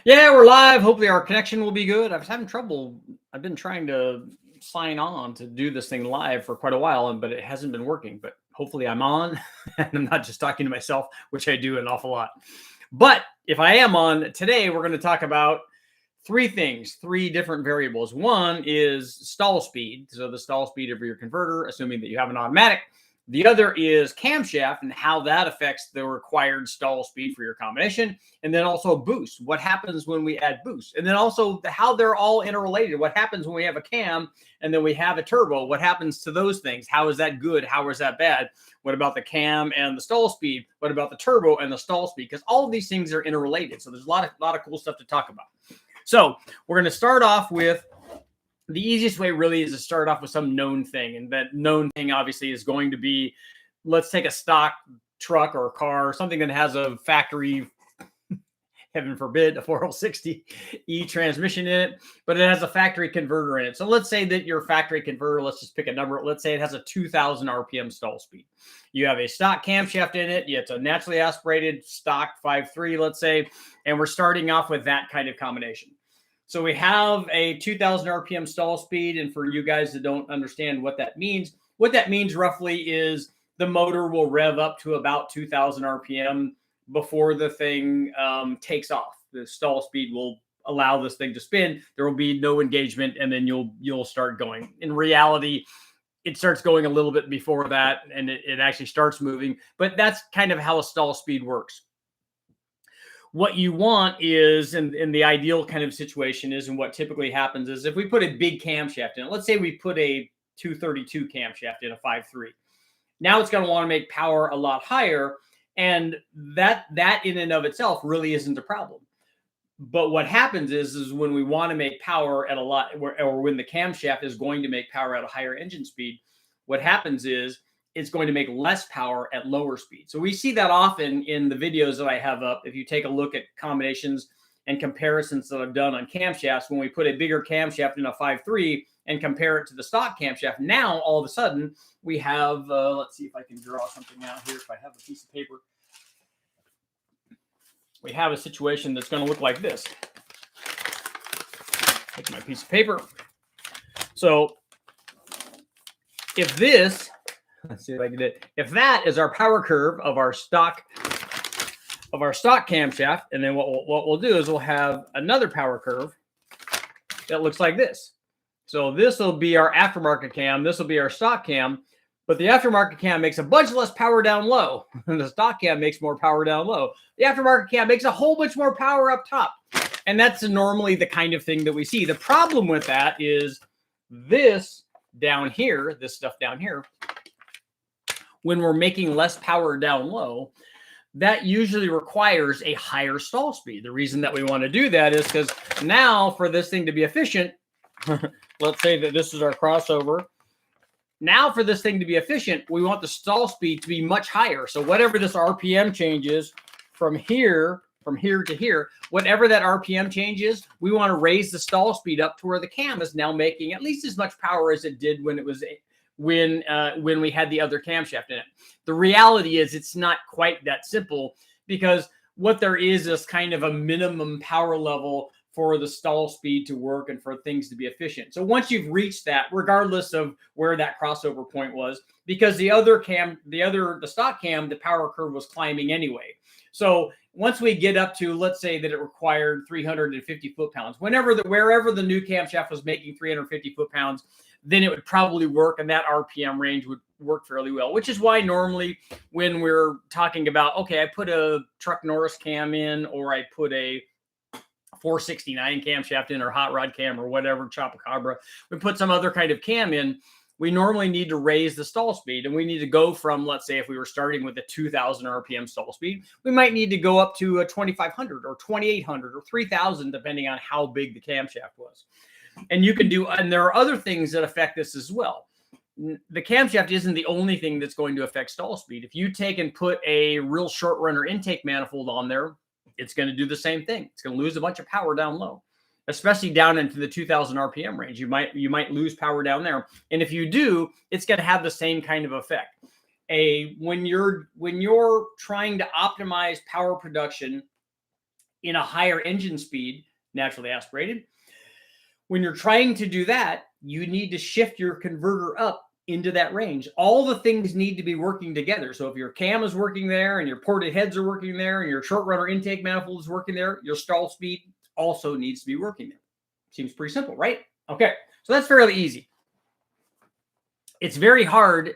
Yeah, we're live. Hopefully our connection will be good. I was having trouble. I've been trying to sign on to do this thing live for quite a while, but it hasn't been working. But hopefully I'm on and I'm not just talking to myself, which I do an awful lot. But if I am on today, we're going to talk about three things, three different variables. One is stall speed. So the stall speed of your converter, assuming that you have an automatic. The other is camshaft and how that affects the required stall speed for your combination. And then also boost. What happens when we add boost? And then also how they're all interrelated. What happens when we have a cam and then we have a turbo? What happens to those things? How is that good? How is that bad? What about the cam and the stall speed? What about the turbo and the stall speed? Because all of these things are interrelated. So there's a lot of cool stuff to talk about. So we're going to start off with the easiest way really is to start off with some known thing. And that known thing obviously is going to be, let's take a stock truck or a car, something that has a factory, heaven forbid, a 460E transmission in it, but it has a factory converter in it. So let's say that your factory converter, let's just pick a number. Let's say it has a 2000 RPM stall speed. You have a stock camshaft in it. It's a naturally aspirated stock 5.3, let's say, and we're starting off with that kind of combination. So we have a 2000 RPM stall speed. And for you guys that don't understand what that means roughly is the motor will rev up to about 2000 RPM before the thing takes off. The stall speed will allow this thing to spin. There will be no engagement, and then you'll start going. In reality, it starts going a little bit before that, and it actually starts moving. But that's kind of how a stall speed works. What you want is, in the ideal kind of situation is, and what typically happens is if we put a big camshaft in it, let's say we put a 232 camshaft in a 5.3. Now it's going to want to make power a lot higher. And that in and of itself really isn't a problem. But what happens is when we want to make power at a lot, or when the camshaft is going to make power at a higher engine speed, what happens is it's going to make less power at lower speed. So we see that often in the videos that I have up. If you take a look at combinations and comparisons that I've done on camshafts, when we put a bigger camshaft in a 5.3 and compare it to the stock camshaft, now all of a sudden we have, let's see if I can draw something out here. If I have a piece of paper, we have a situation that's going to look like this. Take my piece of paper. So if this, let's see if I can do it. If that is our power curve of our stock camshaft, and then what we'll do is we'll have another power curve that looks like this. So this will be our aftermarket cam. This will be our stock cam. But the aftermarket cam makes a bunch less power down low. And the stock cam makes more power down low. The aftermarket cam makes a whole bunch more power up top. And that's normally the kind of thing that we see. The problem with that is this down here, this stuff down here, when we're making less power down low, that usually requires a higher stall speed. The reason that we want to do that is because now for this thing to be efficient, let's say that this is our crossover. Now for this thing to be efficient, we want the stall speed to be much higher. So whatever this RPM changes from here to here, whatever that RPM changes, we want to raise the stall speed up to where the cam is now making at least as much power as it did when it was when we had the other camshaft in it. The reality is it's not quite that simple, because what there is kind of a minimum power level for the stall speed to work and for things to be efficient. So once you've reached that, regardless of where that crossover point was, because the stock cam, the power curve was climbing anyway. So once we get up to, let's say that it required 350 foot-pounds, wherever the new camshaft was making 350 foot-pounds, then it would probably work, and that RPM range would work fairly well, which is why normally when we're talking about, okay, I put a Truck Norris cam in, or I put a 469 camshaft in, or hot rod cam, or whatever, Chupacabra, we put some other kind of cam in, we normally need to raise the stall speed, and we need to go from, let's say if we were starting with a 2000 RPM stall speed, we might need to go up to a 2500 or 2800 or 3000, depending on how big the camshaft was. And there are other things that affect this as well. The camshaft isn't the only thing that's going to affect stall speed. If you take and put a real short runner intake manifold on there, it's going to do the same thing. It's going to lose a bunch of power down low, especially down into the 2000 RPM range. You might lose power down there. And if you do, it's going to have the same kind of effect. When you're trying to optimize power production in a higher engine speed, naturally aspirated. When you're trying to do that, you need to shift your converter up into that range. All the things need to be working together. So if your cam is working there and your ported heads are working there and your short runner intake manifold is working there, your stall speed also needs to be working there. Seems pretty simple, right? Okay, so that's fairly easy. It's very hard,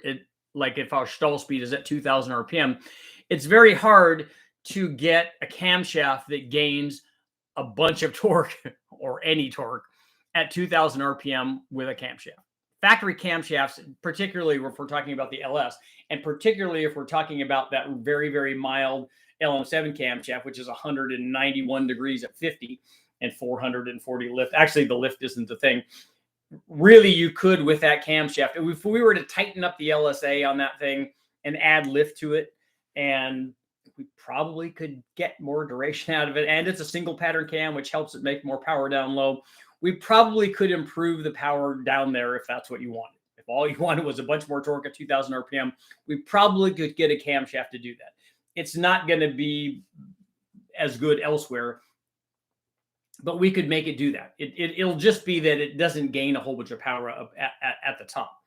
like if our stall speed is at 2000 RPM, it's very hard to get a camshaft that gains a bunch of torque or any torque at 2000 RPM with a camshaft. Factory camshafts, particularly if we're talking about the LS, and particularly if we're talking about that very, very mild LM7 camshaft, which is 191 degrees at 50 and 440 lift. Actually, the lift isn't the thing. Really, you could with that camshaft. If we were to tighten up the LSA on that thing and add lift to it, and we probably could get more duration out of it. And it's a single pattern cam, which helps it make more power down low. We probably could improve the power down there if that's what you wanted. If all you wanted was a bunch more torque at 2000 RPM, we probably could get a camshaft to do that. It's not going to be as good elsewhere, but we could make it do that. It'll just be that it doesn't gain a whole bunch of power up at the top,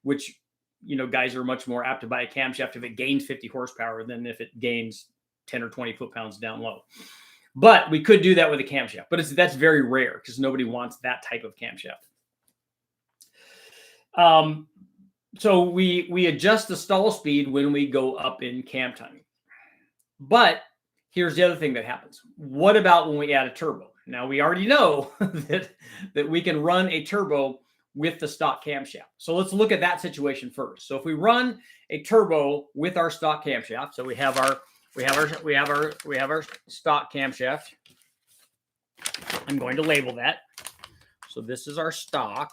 which, you know, guys are much more apt to buy a camshaft if it gains 50 horsepower than if it gains 10 or 20 foot-pounds down low. But we could do that with a camshaft, but that's very rare because nobody wants that type of camshaft. So we adjust the stall speed when we go up in cam timing. But here's the other thing that happens. What about when we add a turbo? Now, we already know that we can run a turbo with the stock camshaft. So let's look at that situation first. So if we run a turbo with our stock camshaft, so we have our stock camshaft. I'm going to label that. So this is our stock.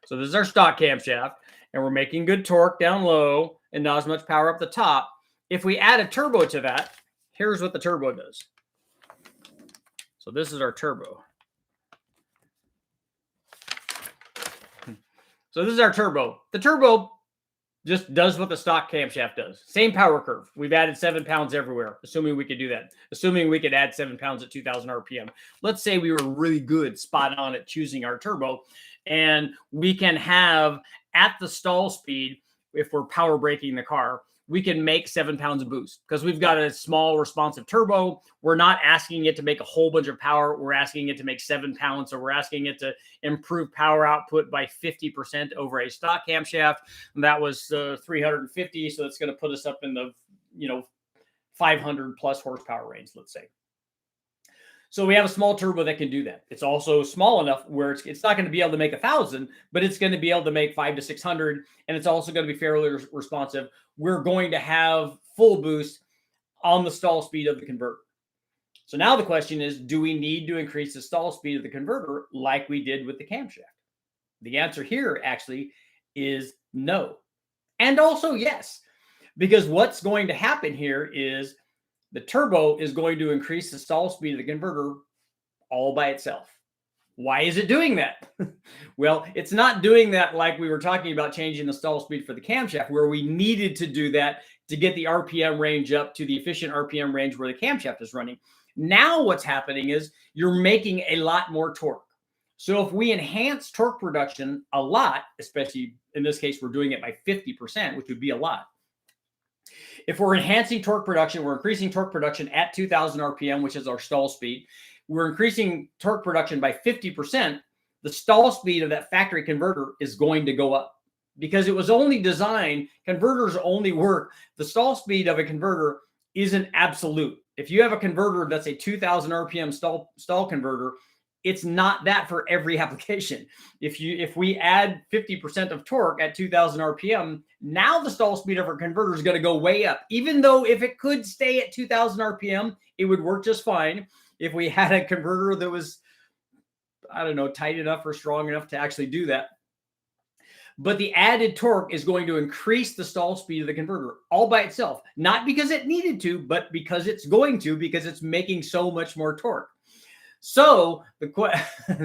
So this is our stock camshaft, and we're making good torque down low and not as much power up the top. If we add a turbo to that, here's what the turbo does. So this is our turbo. So this is our turbo. The turbo just does what the stock camshaft does. Same power curve. We've added 7 pounds everywhere, assuming we could do that. Assuming we could add 7 pounds at 2000 RPM. Let's say we were really good, spot on at choosing our turbo. And we can have, at the stall speed, if we're power braking the car, we can make 7 pounds of boost because we've got a small responsive turbo. We're not asking it to make a whole bunch of power. We're asking it to make 7 pounds. So we're asking it to improve power output by 50% over a stock camshaft. And that was 350. So it's going to put us up in the, 500 plus horsepower range, let's say. So we have a small turbo that can do that. It's also small enough where it's not going to be able to make 1,000, but it's going to be able to make 500 to 600. And it's also going to be fairly responsive. We're going to have full boost on the stall speed of the converter. So now the question is, do we need to increase the stall speed of the converter like we did with the camshaft? The answer here actually is no. And also yes, because what's going to happen here is the turbo is going to increase the stall speed of the converter all by itself. Why is it doing that? Well, it's not doing that like we were talking about changing the stall speed for the camshaft, where we needed to do that to get the RPM range up to the efficient RPM range where the camshaft is running. Now what's happening is you're making a lot more torque. So if we enhance torque production a lot, especially in this case, we're doing it by 50%, which would be a lot. If we're enhancing torque production, we're increasing torque production at 2000 RPM, which is our stall speed. We're increasing torque production by 50%. The stall speed of that factory converter is going to go up because it was only designed, converters only work. The stall speed of a converter isn't absolute. If you have a converter that's a 2000 RPM stall converter, it's not that for every application. If we add 50% of torque at 2000 RPM, now the stall speed of our converter is going to go way up. Even though if it could stay at 2000 RPM, it would work just fine. If we had a converter that was, I don't know, tight enough or strong enough to actually do that. But the added torque is going to increase the stall speed of the converter all by itself. Not because it needed to, but because it's going to, because it's making so much more torque. So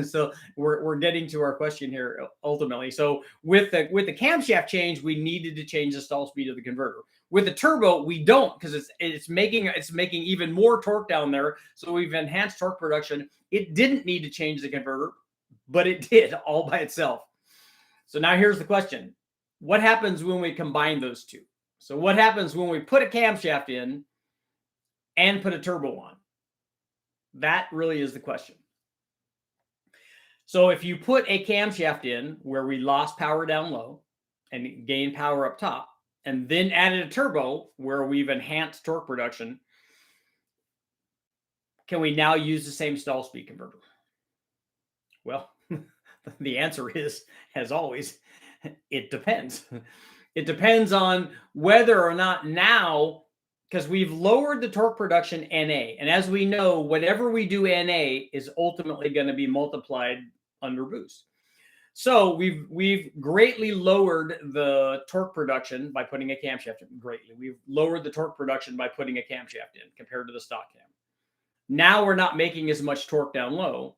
so we're getting to our question here ultimately. So with the camshaft change, we needed to change the stall speed of the converter. With the turbo, we don't, because it's making even more torque down there. So we've enhanced torque production. It didn't need to change the converter, but it did all by itself. So now here's the question. What happens when we combine those two? So what happens when we put a camshaft in and put a turbo on? That really is the question. So if you put a camshaft in where we lost power down low and gained power up top, and then added a turbo where we've enhanced torque production, can we now use the same stall speed converter? Well, the answer is, as always, it depends. It depends on whether or not now, because we've lowered the torque production NA. And as we know, whatever we do NA is ultimately going to be multiplied under boost. So we've greatly lowered the torque production by putting a camshaft in. Greatly. We've lowered the torque production by putting a camshaft in compared to the stock cam. Now we're not making as much torque down low.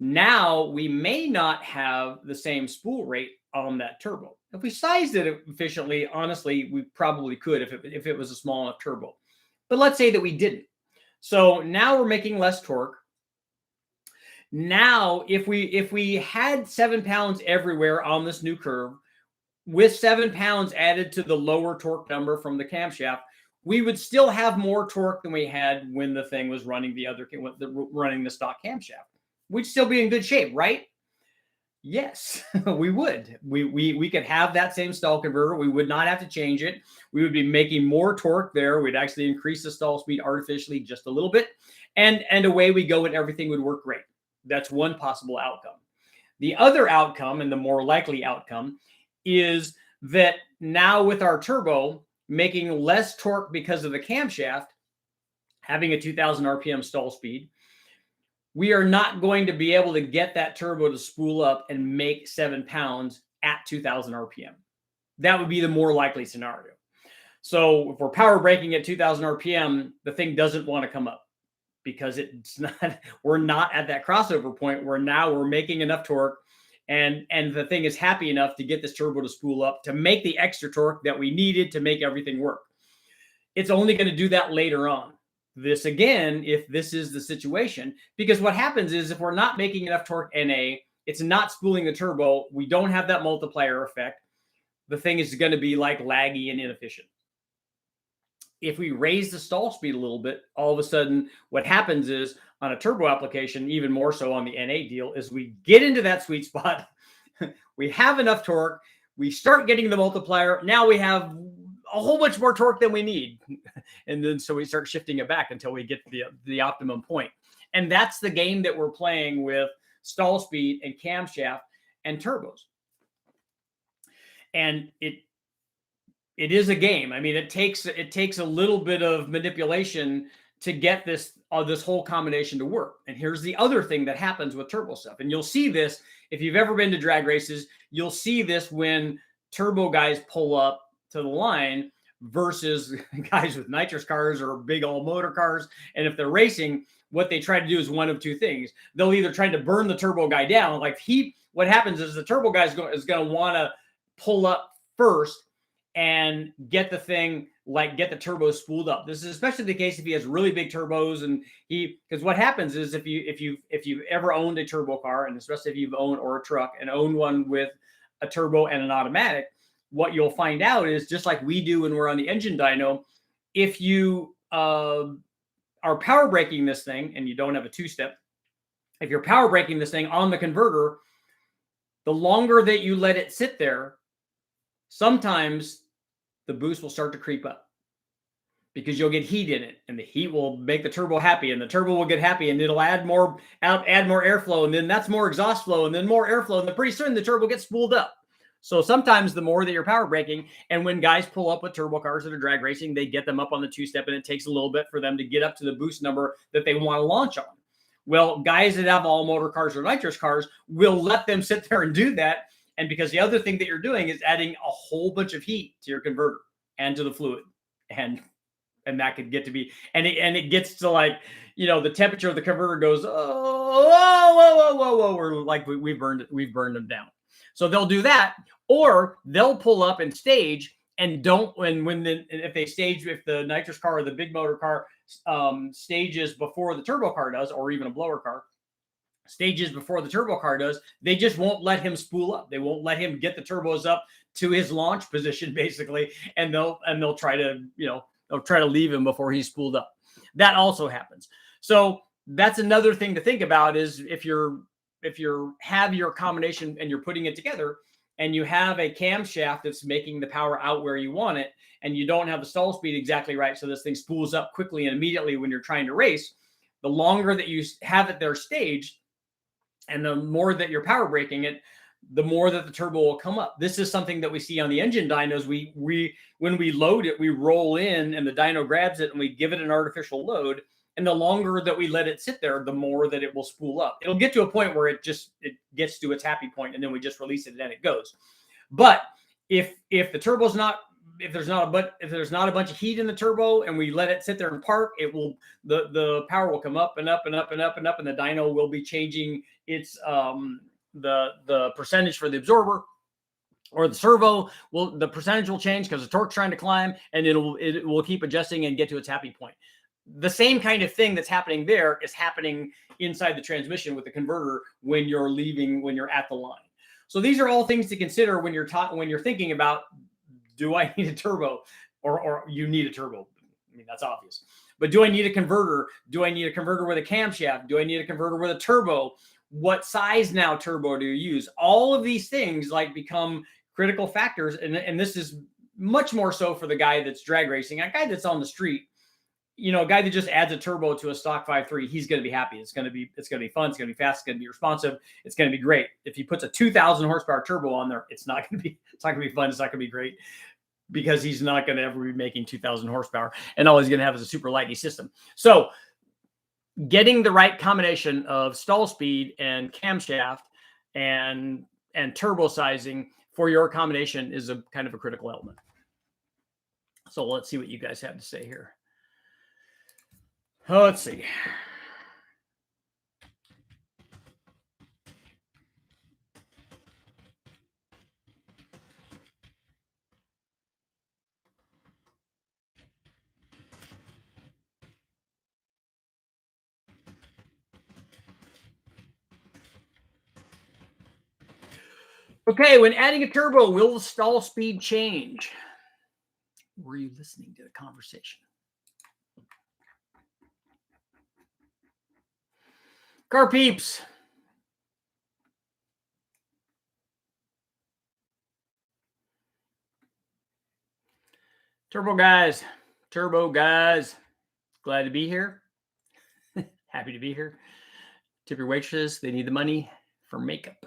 Now we may not have the same spool rate on that turbo. If we sized it efficiently, honestly, we probably could if it was a small enough turbo. But let's say that we didn't. So now we're making less torque. Now, if we had 7 pounds everywhere on this new curve, with 7 pounds added to the lower torque number from the camshaft, we would still have more torque than we had when the thing was running running the stock camshaft. We'd still be in good shape, right? Yes, we would. We could have that same stall converter. We would not have to change it. We would be making more torque there. We'd actually increase the stall speed artificially just a little bit, and away we go, and everything would work great. That's one possible outcome. The other outcome, and the more likely outcome, is that now with our turbo making less torque because of the camshaft, having a 2,000 RPM stall speed, we are not going to be able to get that turbo to spool up and make 7 pounds at 2,000 RPM. That would be the more likely scenario. So if we're power braking at 2,000 RPM, the thing doesn't want to come up, because we're not at that crossover point where now we're making enough torque and the thing is happy enough to get this turbo to spool up to make the extra torque that we needed to make everything work. It's only going to do that later on. This again, if this is the situation, because what happens is if we're not making enough torque NA, it's not spooling the turbo. We don't have that multiplier effect. The thing is going to be like laggy and inefficient. If we raise the stall speed a little bit, all of a sudden what happens is on a turbo application, even more so on the NA deal, is we get into that sweet spot. We have enough torque. We start getting the multiplier. Now we have a whole bunch more torque than we need. And then so we start shifting it back until we get to the optimum point. And that's the game that we're playing with stall speed and camshaft and turbos. And it is a game. I mean, it takes a little bit of manipulation to get this whole combination to work. And here's the other thing that happens with turbo stuff. And you'll see this if you've ever been to drag races. You'll see this when turbo guys pull up to the line versus guys with nitrous cars or big all motor cars. And if they're racing, what they try to do is one of two things. They'll either try to burn the turbo guy down. Like what happens is the turbo guy is going to want to pull up first and get the thing, like get the turbo spooled up. This is especially the case if he has really big turbos, and because what happens is if you've ever owned a turbo car, and especially if you've owned or a truck and owned one with a turbo and an automatic, what you'll find out is, just like we do when we're on the engine dyno, if you are power braking this thing and you don't have a two-step, if you're power braking this thing on the converter, the longer that you let it sit there, sometimes the boost will start to creep up because you'll get heat in it, and the heat will make the turbo happy, and the turbo will get happy, and it'll add more airflow, and then that's more exhaust flow, and then more airflow, and then pretty soon the turbo gets spooled up. So sometimes the more that you're power braking, and when guys pull up with turbo cars that are drag racing, they get them up on the two-step, and it takes a little bit for them to get up to the boost number that they want to launch on. Well, guys that have all motor cars or nitrous cars will let them sit there and do that. And because the other thing that you're doing is adding a whole bunch of heat to your converter and to the fluid. And and that could get to be, and it gets to like, the temperature of the converter goes, oh, whoa, we're like, we've burned them down. So they'll do that, or they'll pull up and stage and if the nitrous car or the big motor car stages before the turbo car does, or even a blower car stages before the turbo car does, they just won't let him spool up. They won't let him get the turbos up to his launch position, basically, and they'll try to they'll try to leave him before he's spooled up. That also happens. So that's another thing to think about, is if you have your combination and you're putting it together, and you have a camshaft that's making the power out where you want it, and you don't have the stall speed exactly right, so this thing spools up quickly and immediately when you're trying to race, the longer that you have it there staged, and the more that you're power braking it, the more that the turbo will come up. This is something that we see on the engine dynos. When we load it, we roll in and the dyno grabs it and we give it an artificial load. And the longer that we let it sit there, the more that it will spool up. It'll get to a point where it gets to its happy point, and then we just release it and it goes. But if the turbo's not, if there's not a bunch of heat in the turbo and we let it sit there and park, the power will come up and up and up and up and up, and the dyno will be changing its the percentage for the absorber, or the servo the percentage will change because the torque's trying to climb, and it will keep adjusting and get to its happy point. The same kind of thing that's happening there is happening inside the transmission with the converter when you're at the line. So these are all things to consider when you're thinking about, do I need a turbo, or you need a turbo? I mean, that's obvious. But do I need a converter? Do I need a converter with a camshaft? Do I need a converter with a turbo? What size now turbo do you use? All of these things become critical factors. And this is much more so for the guy that's drag racing, a guy that's on the street. A guy that just adds a turbo to a stock 5.3, he's going to be happy. It's going to be fun. It's going to be fast. It's going to be responsive. It's going to be great. If he puts a 2,000 horsepower turbo on there, it's not going to be fun. It's not going to be great, because he's not going to ever be making 2,000 horsepower, and all he's going to have is a super lighty system. So getting the right combination of stall speed and camshaft and turbo sizing for your combination is a kind of a critical element. So let's see what you guys have to say here. Oh, let's see. Okay, when adding a turbo, will the stall speed change? Were you listening to the conversation? Car peeps. Turbo guys. Glad to be here. Happy to be here. Tip your waitresses. They need the money for makeup.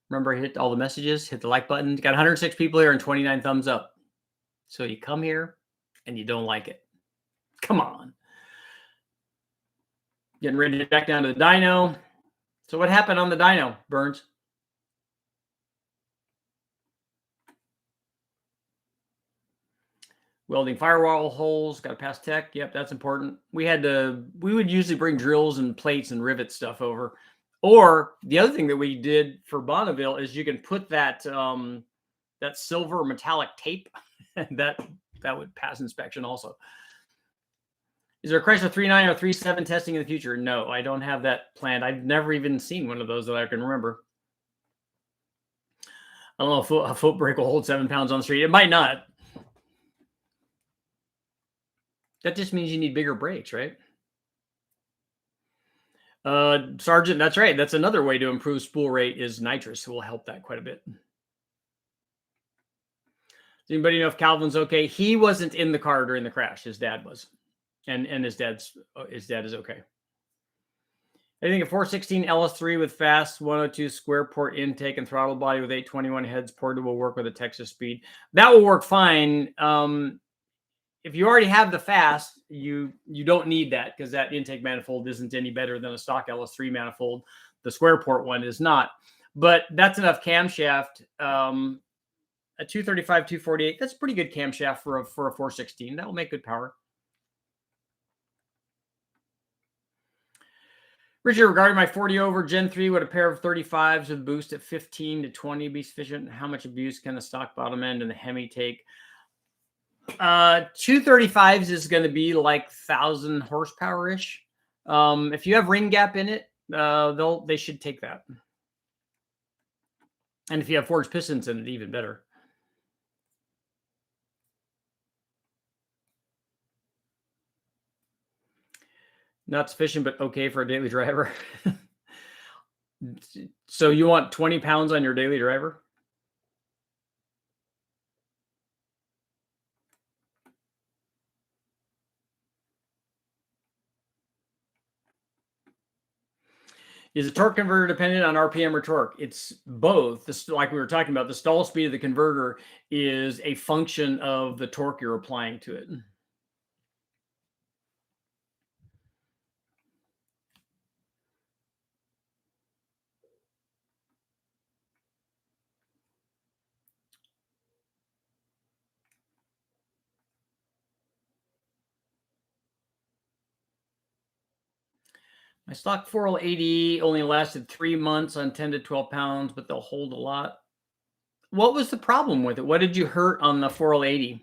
Remember, hit all the messages, hit the like button. Got 106 people here and 29 thumbs up. So you come here and you don't like it. Come on. Getting ready to get back down to the dyno. So what happened on the dyno, Burns? Welding firewall holes, got to pass tech. Yep, that's important. We would usually bring drills and plates and rivet stuff over. Or the other thing that we did for Bonneville is you can put that that silver metallic tape that would pass inspection also. Is there a Chrysler 3.9 or 3.7 testing in the future? No, I don't have that planned. I've never even seen one of those that I can remember. I don't know if a foot brake will hold 7 pounds on the street. It might not. That just means you need bigger brakes, right? Sergeant, that's right. That's another way to improve spool rate is nitrous. It will help that quite a bit. Does anybody know if Calvin's okay? He wasn't in the car during the crash. His dad was. And his dad is okay. I think a 416 LS3 with fast 102 square port intake and throttle body with 821 heads ported will work with a Texas speed. That will work fine. If you already have the fast, you don't need that, because that intake manifold isn't any better than a stock LS3 manifold. The square port one is not. But that's enough camshaft. A 235, 248, that's pretty good camshaft for a 416. That will make good power. Richard, regarding my 40 over Gen 3, would a pair of 35s with boost at 15 to 20 be sufficient? How much abuse can the stock bottom end and the Hemi take? 235s is going to be like 1,000 horsepower ish. If you have ring gap in it, they should take that. And if you have forged pistons in it, even better. Not sufficient, but okay for a daily driver. So you want 20 pounds on your daily driver? Is a torque converter dependent on RPM or torque? It's both. This, like we were talking about, the stall speed of the converter is a function of the torque you're applying to it. My stock 4L80 only lasted 3 months on 10 to 12 pounds, but they'll hold a lot. What was the problem with it? What did you hurt on the 4L80?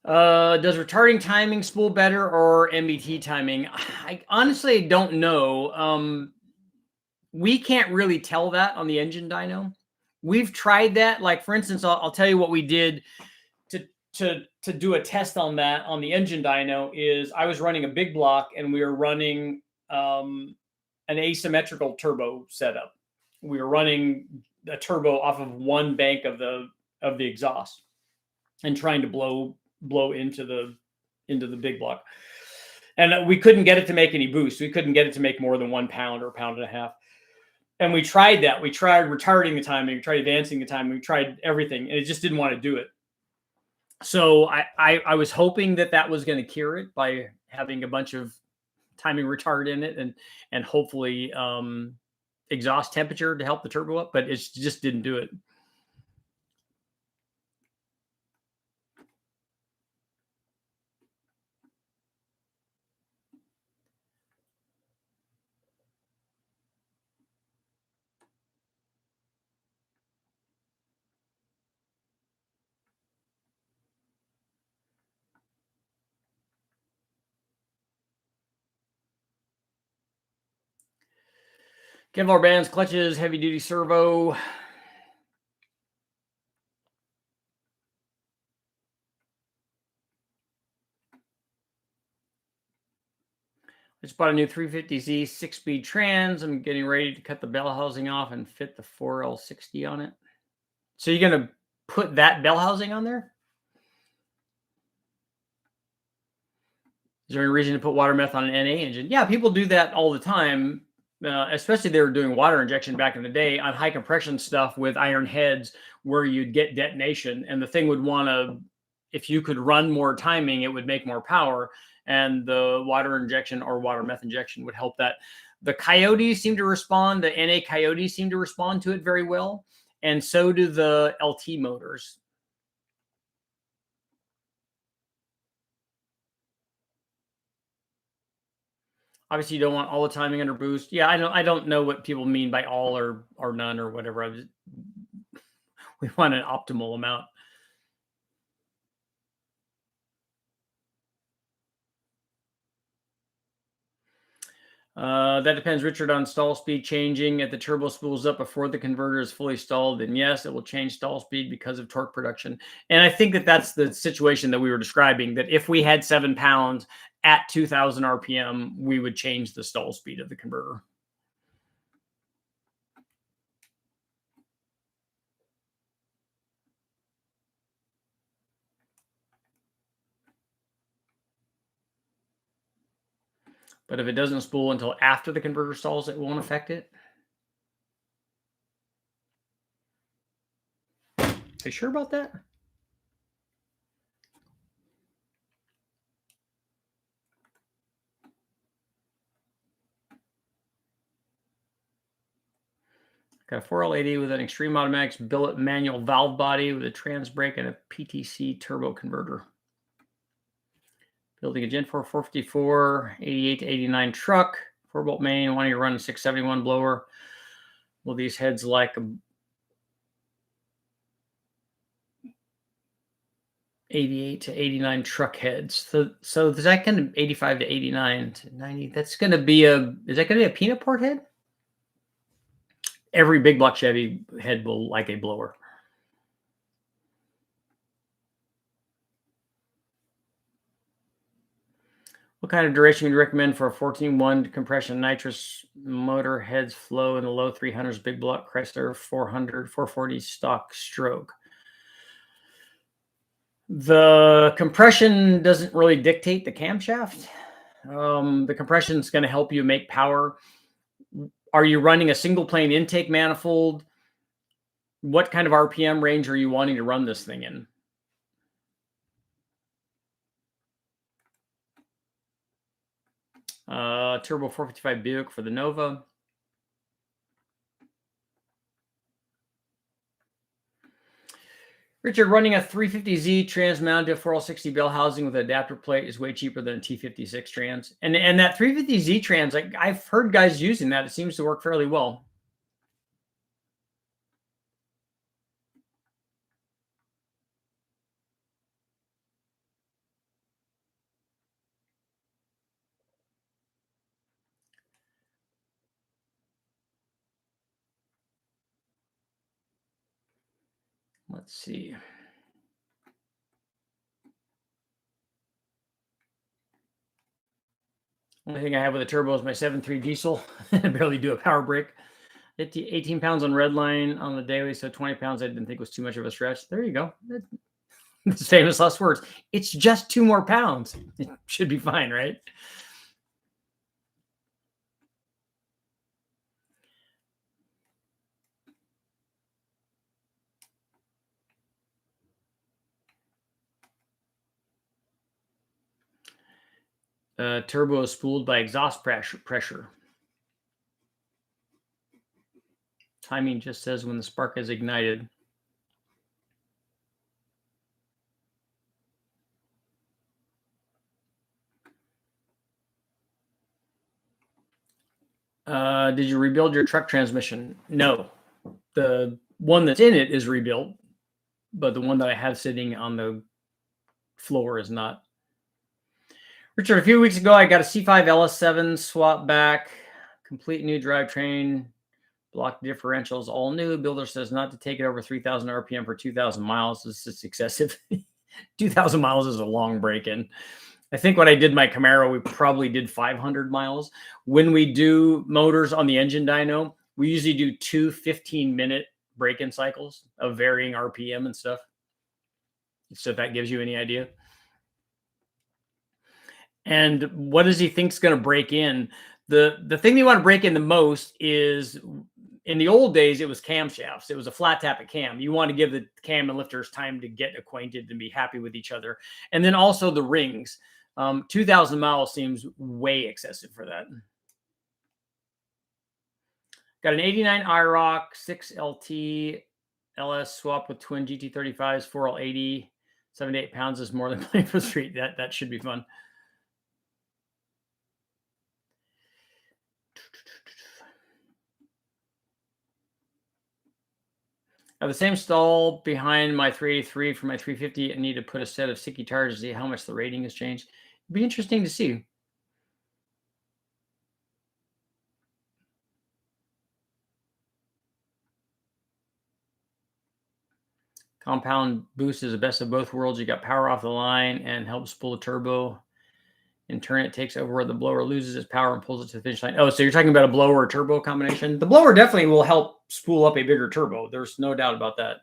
Does retarding timing spool better or MBT timing? I honestly don't know. We can't really tell that on the engine dyno. We've tried that. Like, for instance, I'll tell you what we did to do a test on that on the engine dyno is I was running a big block and we were running an asymmetrical turbo setup. We were running a turbo off of one bank of the exhaust and trying to blow into the big block. And we couldn't get it to make any boost. We couldn't get it to make more than 1 pound or 1.5 pounds. And we tried that. We tried retarding the timing, we tried advancing the timing, we tried everything, and it just didn't want to do it. So I was hoping that was going to cure it by having a bunch of timing retard in it and hopefully exhaust temperature to help the turbo up, but it just didn't do it. Kevlar bands, clutches, heavy duty servo. I just bought a new 350Z 6-speed trans. I'm getting ready to cut the bell housing off and fit the 4L60 on it. So you're going to put that bell housing on there? Is there any reason to put water meth on an NA engine? Yeah, people do that all the time. Especially they were doing water injection back in the day on high compression stuff with iron heads where you'd get detonation and the thing would want to, if you could run more timing, it would make more power. And the water injection or water meth injection would help that. The Coyotes seem to respond. The NA Coyotes seem to respond to it very well. And so do the LT motors. Obviously, you don't want all the timing under boost. Yeah, I don't know what people mean by all or none or whatever. We want an optimal amount. That depends, Richard, on stall speed changing. If the turbo spools up before the converter is fully stalled, then yes, it will change stall speed because of torque production. And I think that's the situation that we were describing, that if we had 7 pounds at 2,000 RPM, we would change the stall speed of the converter. But if it doesn't spool until after the converter stalls, it won't affect it. Are you sure about that? Got a 4L80 with an Extreme Automatics billet manual valve body with a trans brake and a PTC turbo converter. Building a Gen 4 454, 88 to 89 truck, 4-bolt main, wanting to run a 671 blower. Well, these heads like a 88 to 89 truck heads. So is that going to 85 to 89 to 90? That's going to be is that going to be a peanut port head? Every big block Chevy head will like a blower. What kind of duration would you recommend for a 14.1 compression nitrous motor? Heads flow in the low 300s, big block Chrysler 400, 440 stock stroke. The compression doesn't really dictate the camshaft. The compression is going to help you make power. Are you running a single plane intake manifold? What kind of RPM range are you wanting to run this thing in? Turbo 455 Buick for the Nova. Richard, running a 350Z trans mounted to 4L60 bell housing with adapter plate is way cheaper than a T56 trans. And that 350Z trans, I've heard guys using that. It seems to work fairly well. Let's see. Only thing I have with a turbo is my 7.3 diesel. I barely do a power brake. 18 pounds on red line on the daily, so 20 pounds I didn't think was too much of a stretch. There you go. It's famous last words. It's just 2 more pounds. It should be fine, right? Turbo is spooled by exhaust pressure. Timing just says when the spark is ignited. Did you rebuild your truck transmission? No. The one that's in it is rebuilt, but the one that I have sitting on the floor is not. Richard, a few weeks ago, I got a C5 LS7 swap back, complete new drivetrain, block differentials, all new. Builder says not to take it over 3,000 RPM for 2,000 miles. This is excessive. 2,000 miles is a long break-in. I think when I did my Camaro, we probably did 500 miles. When we do motors on the engine dyno, we usually do 2 15-minute break-in cycles of varying RPM and stuff. So if that gives you any idea. And what does he think's going to break in? The thing you want to break in the most is, in the old days, it was camshafts. It was a flat tappet cam. You want to give the cam and lifters time to get acquainted and be happy with each other. And then also the rings. 2,000 miles seems way excessive for that. Got an 89 IROC, 6LT LS swap with twin GT35s, 4L80, 7 to 8 pounds is more than plenty for the street. That should be fun. I have the same stall behind my 383 for my 350. I need to put a set of sticky tires to see how much the rating has changed. It'd be interesting to see. Compound boost is the best of both worlds. You got power off the line and helps pull the turbo. In turn, it takes over where the blower loses its power and pulls it to the finish line. Oh, so you're talking about a blower turbo combination? The blower definitely will help spool up a bigger turbo. There's no doubt about that.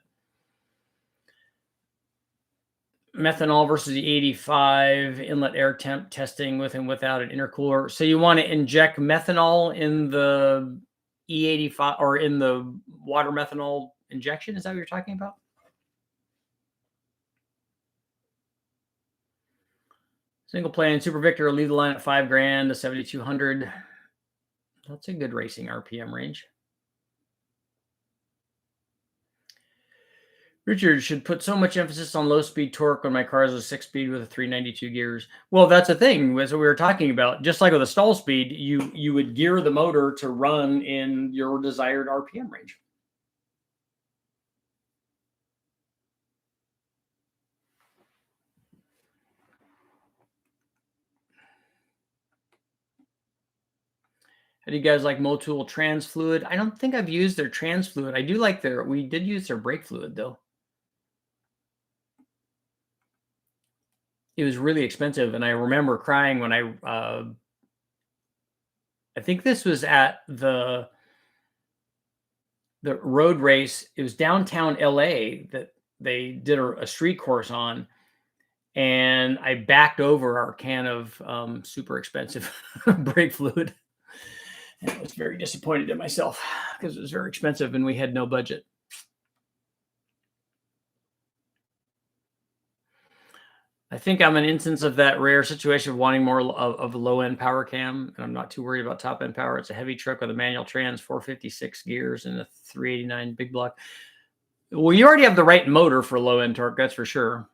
Methanol versus the 85 inlet air temp testing with and without an intercooler. So you want to inject methanol in the E85 or in the water methanol injection? Is that what you're talking about? Single plane Super Victor, leave the line at $5,000 to 7,200. That's a good racing RPM range. Richard should put so much emphasis on low speed torque when my car is a 6-speed with a 392 gears. Well, that's the thing. That's what we were talking about. Just like with a stall speed, you would gear the motor to run in your desired RPM range. How do you guys like Motul trans fluid? I don't think I've used their trans fluid. I do like we did use their brake fluid though. It was really expensive, and I remember crying when I think this was at the road race. It was downtown LA that they did a street course on, and I backed over our can of super expensive brake fluid. And I was very disappointed in myself because it was very expensive and we had no budget. I think I'm an instance of that rare situation of wanting more of a low-end power cam, and I'm not too worried about top-end power. It's a heavy truck with a manual trans, 456 gears, and a 389 big block. Well, you already have the right motor for low-end torque, that's for sure.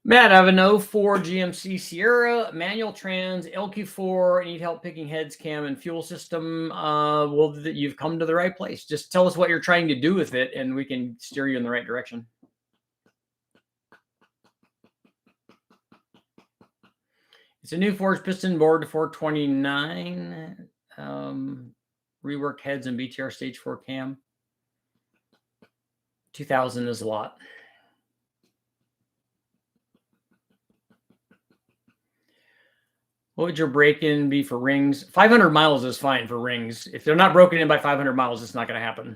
Matt, I have an 04 GMC Sierra, manual trans, LQ4. Need help picking heads, cam, and fuel system. Well, you've come to the right place. Just tell us what you're trying to do with it, and we can steer you in the right direction. It's a new forged piston board to 429. Reworked heads and BTR stage 4 cam. 2,000 is a lot. What would your break-in be for rings? 500 miles is fine for rings. If they're not broken in by 500 miles, it's not going to happen.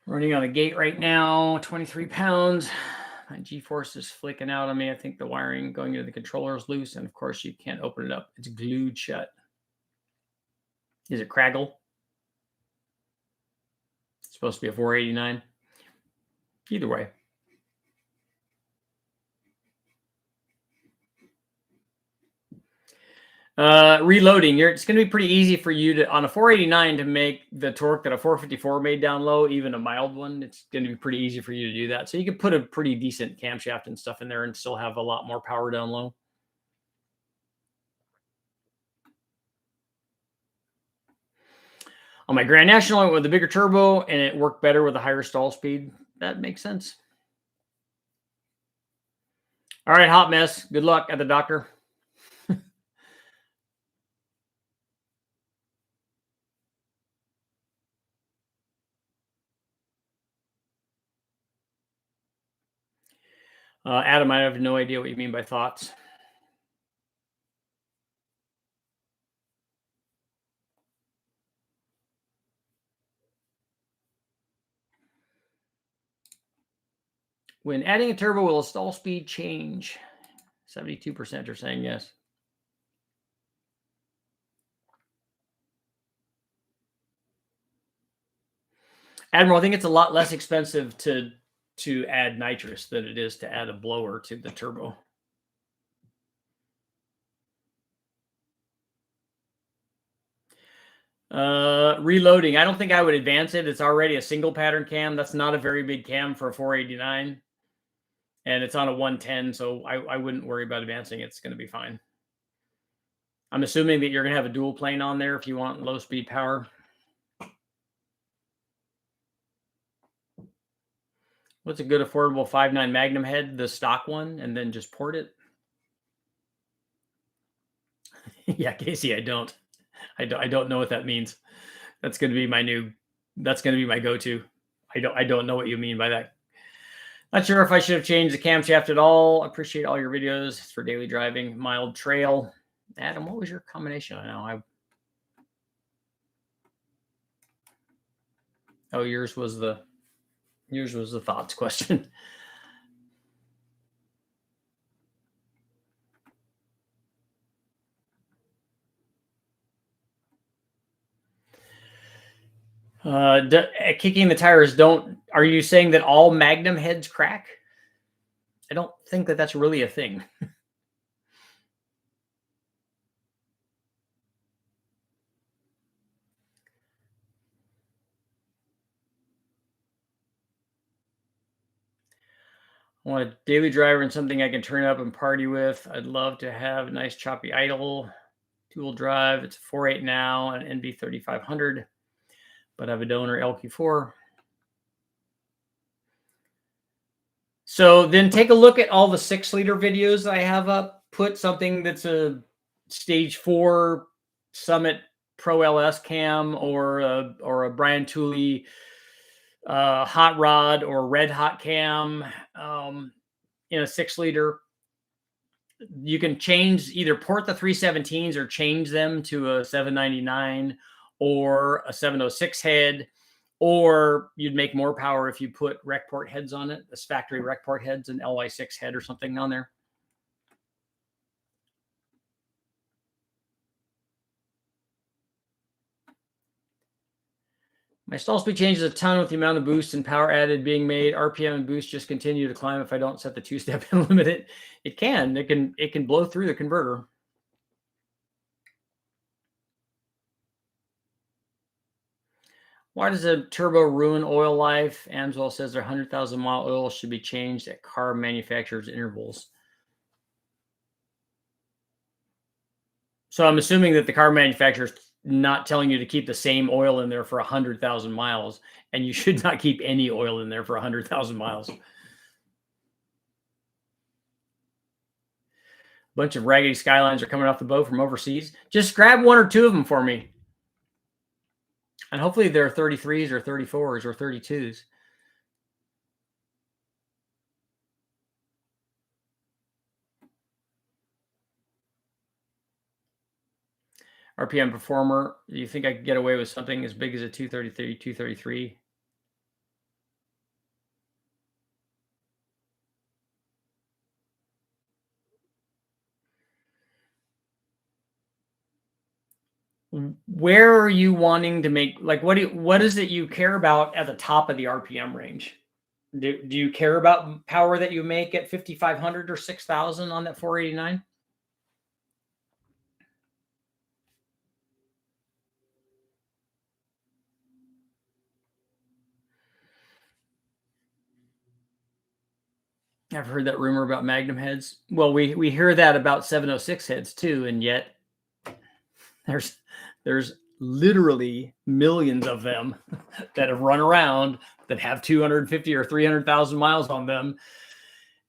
Running on a gate right now, 23 pounds. My G-force is flicking out on me. I think the wiring going into the controller is loose, and of course you can't open it up. It's glued shut. Is it Craggle? It's supposed to be a 489. Either way. Reloading, it's going to be pretty easy for you to, on a 489, to make the torque that a 454 made down low, even a mild one. It's going to be pretty easy for you to do that. So you can put a pretty decent camshaft and stuff in there and still have a lot more power down low. On my Grand National, I went with the bigger turbo, and it worked better with a higher stall speed. That makes sense. All right, hot mess. Good luck at the doctor. Adam, I have no idea what you mean by thoughts. When adding a turbo, will a stall speed change? 72% are saying yes. Admiral, I think it's a lot less expensive to add nitrous than it is to add a blower to the turbo. Reloading. I don't think I would advance it. It's already a single pattern cam. That's not a very big cam for a 489. And it's on a 110, so I wouldn't worry about advancing. It's going to be fine. I'm assuming that you're going to have a dual plane on there if you want low speed power. What's a good affordable 5.9 Magnum head? The stock one, and then just port it. Yeah, Casey, I don't know what that means. That's going to be my that's going to be my go-to. I don't know what you mean by that. Not sure if I should have changed the camshaft at all. Appreciate all your videos for daily driving. Mild trail. Adam, what was your combination? I know. Yours was the thoughts question. Kicking the tires don't. Are you saying that all Magnum heads crack? I don't think that that's really a thing. I want a daily driver and something I can turn up and party with. I'd love to have a nice choppy idle, two-wheel drive. It's a 4.8 now, an NB 3500, but I have a donor LQ4. So then take a look at all the 6-liter videos I have up. Put something that's a stage 4 Summit Pro LS cam or a Brian Tooley hot rod or red hot cam in a 6-liter. You can change, either port the 317s or change them to a 799 or a 706 head, or you'd make more power if you put rec port heads on it, this factory rec port heads, an LY6 head or something on there. My stall speed changes a ton with the amount of boost and power added being made. RPM and boost just continue to climb if I don't set the 2-step and limit it. It can blow through the converter. Why does a turbo ruin oil life? Amsoil says their 100,000 mile oil should be changed at car manufacturers' intervals. So I'm assuming that the car manufacturer's not telling you to keep the same oil in there for 100,000 miles, and you should not keep any oil in there for 100,000 miles. A bunch of raggedy Skylines are coming off the boat from overseas. Just grab 1 or 2 of them for me. And hopefully they're 33s or 34s or 32s. RPM Performer, do you think I could get away with something as big as a 233, 233? Where are you wanting to make, like, what is it you care about at the top of the RPM range? Do you care about power that you make at 5,500 or 6,000 on that 489? I've heard that rumor about Magnum heads. Well, we hear that about 706 heads too, and yet there's literally millions of them that have run around that have 250 or 300,000 miles on them.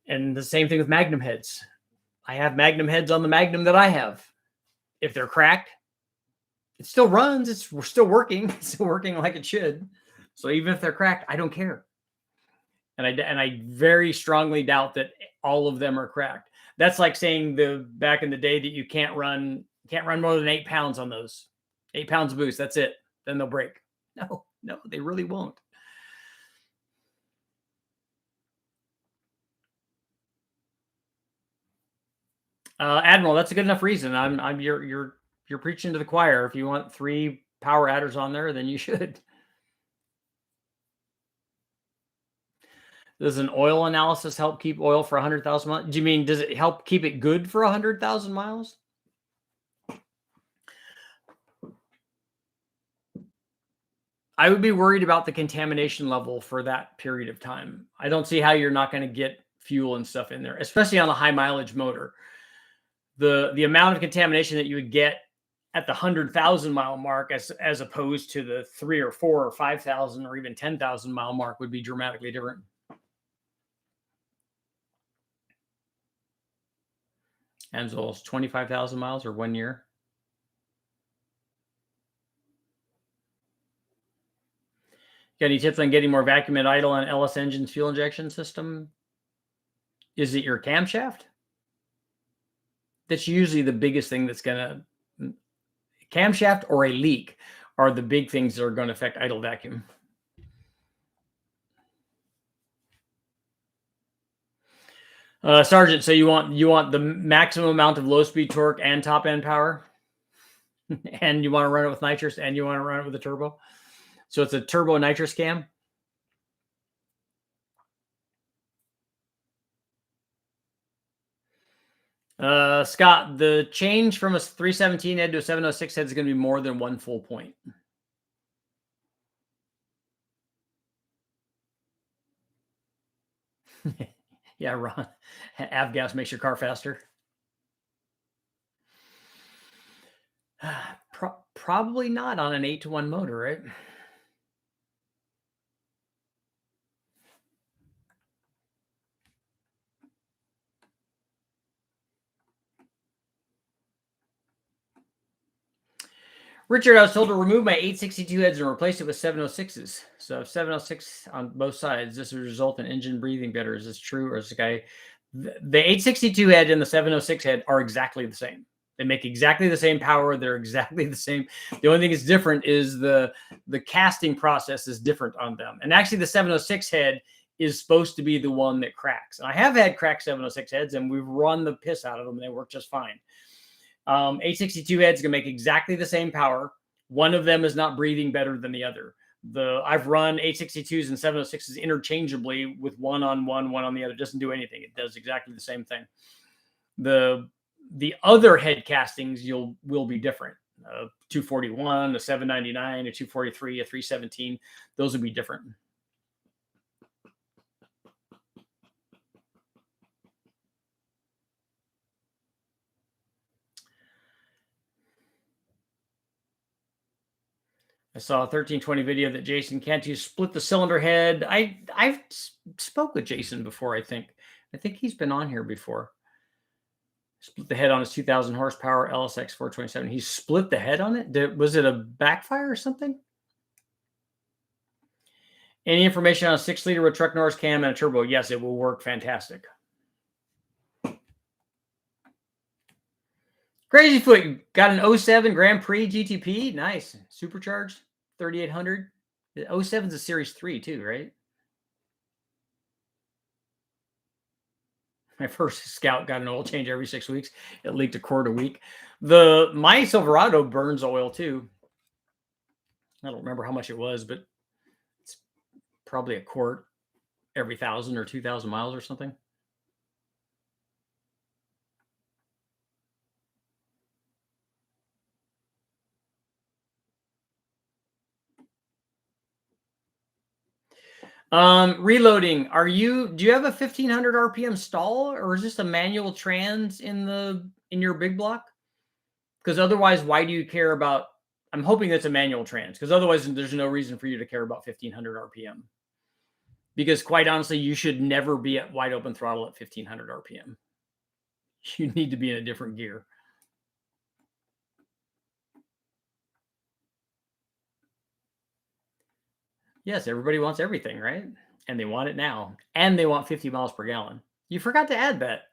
And the same thing with Magnum heads. I have Magnum heads on the Magnum that I have. If they're cracked, it still runs. We're still working. It's still working like it should. So even if they're cracked, I don't care. And I very strongly doubt that all of them are cracked. That's like saying back in the day that you can't run more than 8 pounds on those. 8 pounds of boost. That's it. Then they'll break. No, they really won't. Admiral, that's a good enough reason. You're preaching to the choir. If you want 3 power adders on there, then you should. Does an oil analysis help keep oil for 100,000 miles? Do you mean, does it help keep it good for 100,000 miles? I would be worried about the contamination level for that period of time. I don't see how you're not going to get fuel and stuff in there, especially on a high mileage motor. The amount of contamination that you would get at the 100,000 mile mark as opposed to the 3 or 4 or 5,000 or even 10,000 mile mark would be dramatically different. Amsoil's 25,000 miles or 1 year. Got any tips on getting more vacuum and idle on LS engine's fuel injection system? Is it your camshaft? That's usually the biggest thing that's going to, camshaft or a leak are the big things that are going to affect idle vacuum. Sergeant, so you want the maximum amount of low speed torque and top end power, and you want to run it with nitrous, and you want to run it with a turbo. So it's a turbo nitrous cam. Scott, the change from a 317 head to a 706 head is going to be more than 1 full point. Yeah, Ron. Avgas makes your car faster. Probably not on an 8-to-1 motor, right? Richard, I was told to remove my 862 heads and replace it with 706s. So 706 on both sides. This would result in engine breathing better. Is this true, or is the guy? The 862 head and the 706 head are exactly the same. They make exactly the same power. They're exactly the same. The only thing that's different is the casting process is different on them. And actually, the 706 head is supposed to be the one that cracks. And I have had cracked 706 heads, and we've run the piss out of them. And they work just fine. 862 heads can make exactly the same power. One of them is not breathing better than the other. I've run 862s and 706s interchangeably with one on one on the other. It doesn't do anything. It does exactly the same thing. The other head castings will be different. 241, a 799, a 243, a 317. Those will be different. I saw a 1320 video that Jason Cantu split the cylinder head. I've spoke with Jason before, I think. I think he's been on here before. Split the head on his 2,000 horsepower LSX 427. He split the head on it? Was it a backfire or something? Any information on a 6-liter with truck Norris cam and a turbo? Yes, it will work fantastic. Crazy Foot got an 07 Grand Prix GTP. Nice. Supercharged 3,800. The 07's a Series 3 too, right? My first Scout got an oil change every 6 weeks. It leaked a quart a week. My Silverado burns oil too. I don't remember how much it was, but it's probably a quart every 1,000 or 2,000 miles or something. Reloading. Do you have a 1,500 RPM stall, or is this a manual trans in your big block? Because otherwise, why do you care about? I'm hoping that's a manual trans, because otherwise there's no reason for you to care about 1,500 RPM. Because quite honestly, you should never be at wide open throttle at 1,500 RPM. You need to be in a different gear. Yes, everybody wants everything, right? And they want it now. And they want 50 miles per gallon. You forgot to add that.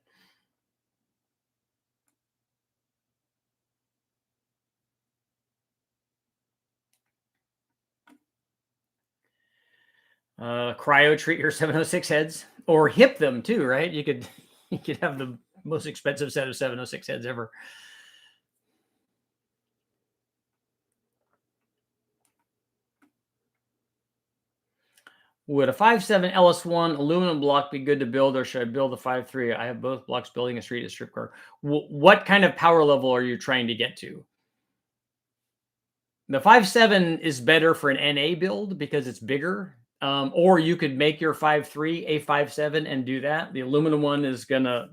Cryo treat your 706 heads, or hip them too, right? You could have the most expensive set of 706 heads ever. Would a 5.7 LS1 aluminum block be good to build, or should I build a 5.3? I have both blocks building a strip car. What kind of power level are you trying to get to? The 5.7 is better for an NA build because it's bigger. Or you could make your 5.3 a 5.7 and do that. The aluminum one is going to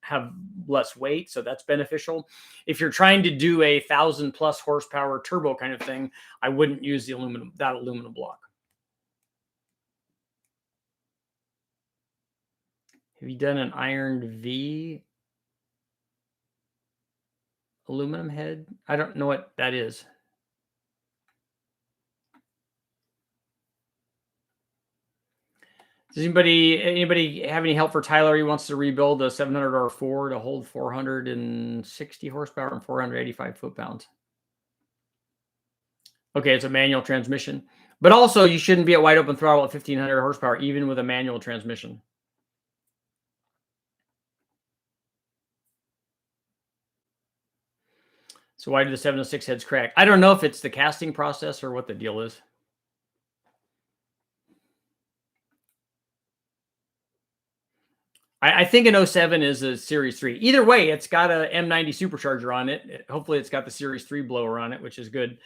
have less weight, so that's beneficial. If you're trying to do a 1,000+ horsepower turbo kind of thing, I wouldn't use that aluminum block. Have you done an Iron V aluminum head? I don't know what that is. Does anybody have any help for Tyler? He wants to rebuild a 700 R4 to hold 460 horsepower and 485 foot-pounds. Okay, it's a manual transmission. But also, you shouldn't be at wide open throttle at 1,500 horsepower, even with a manual transmission. So why do the 706 heads crack? I don't know if it's the casting process or what the deal is. I think an 07 is a Series 3. Either way, it's got a M90 supercharger on it. Hopefully, it's got the Series 3 blower on it, which is good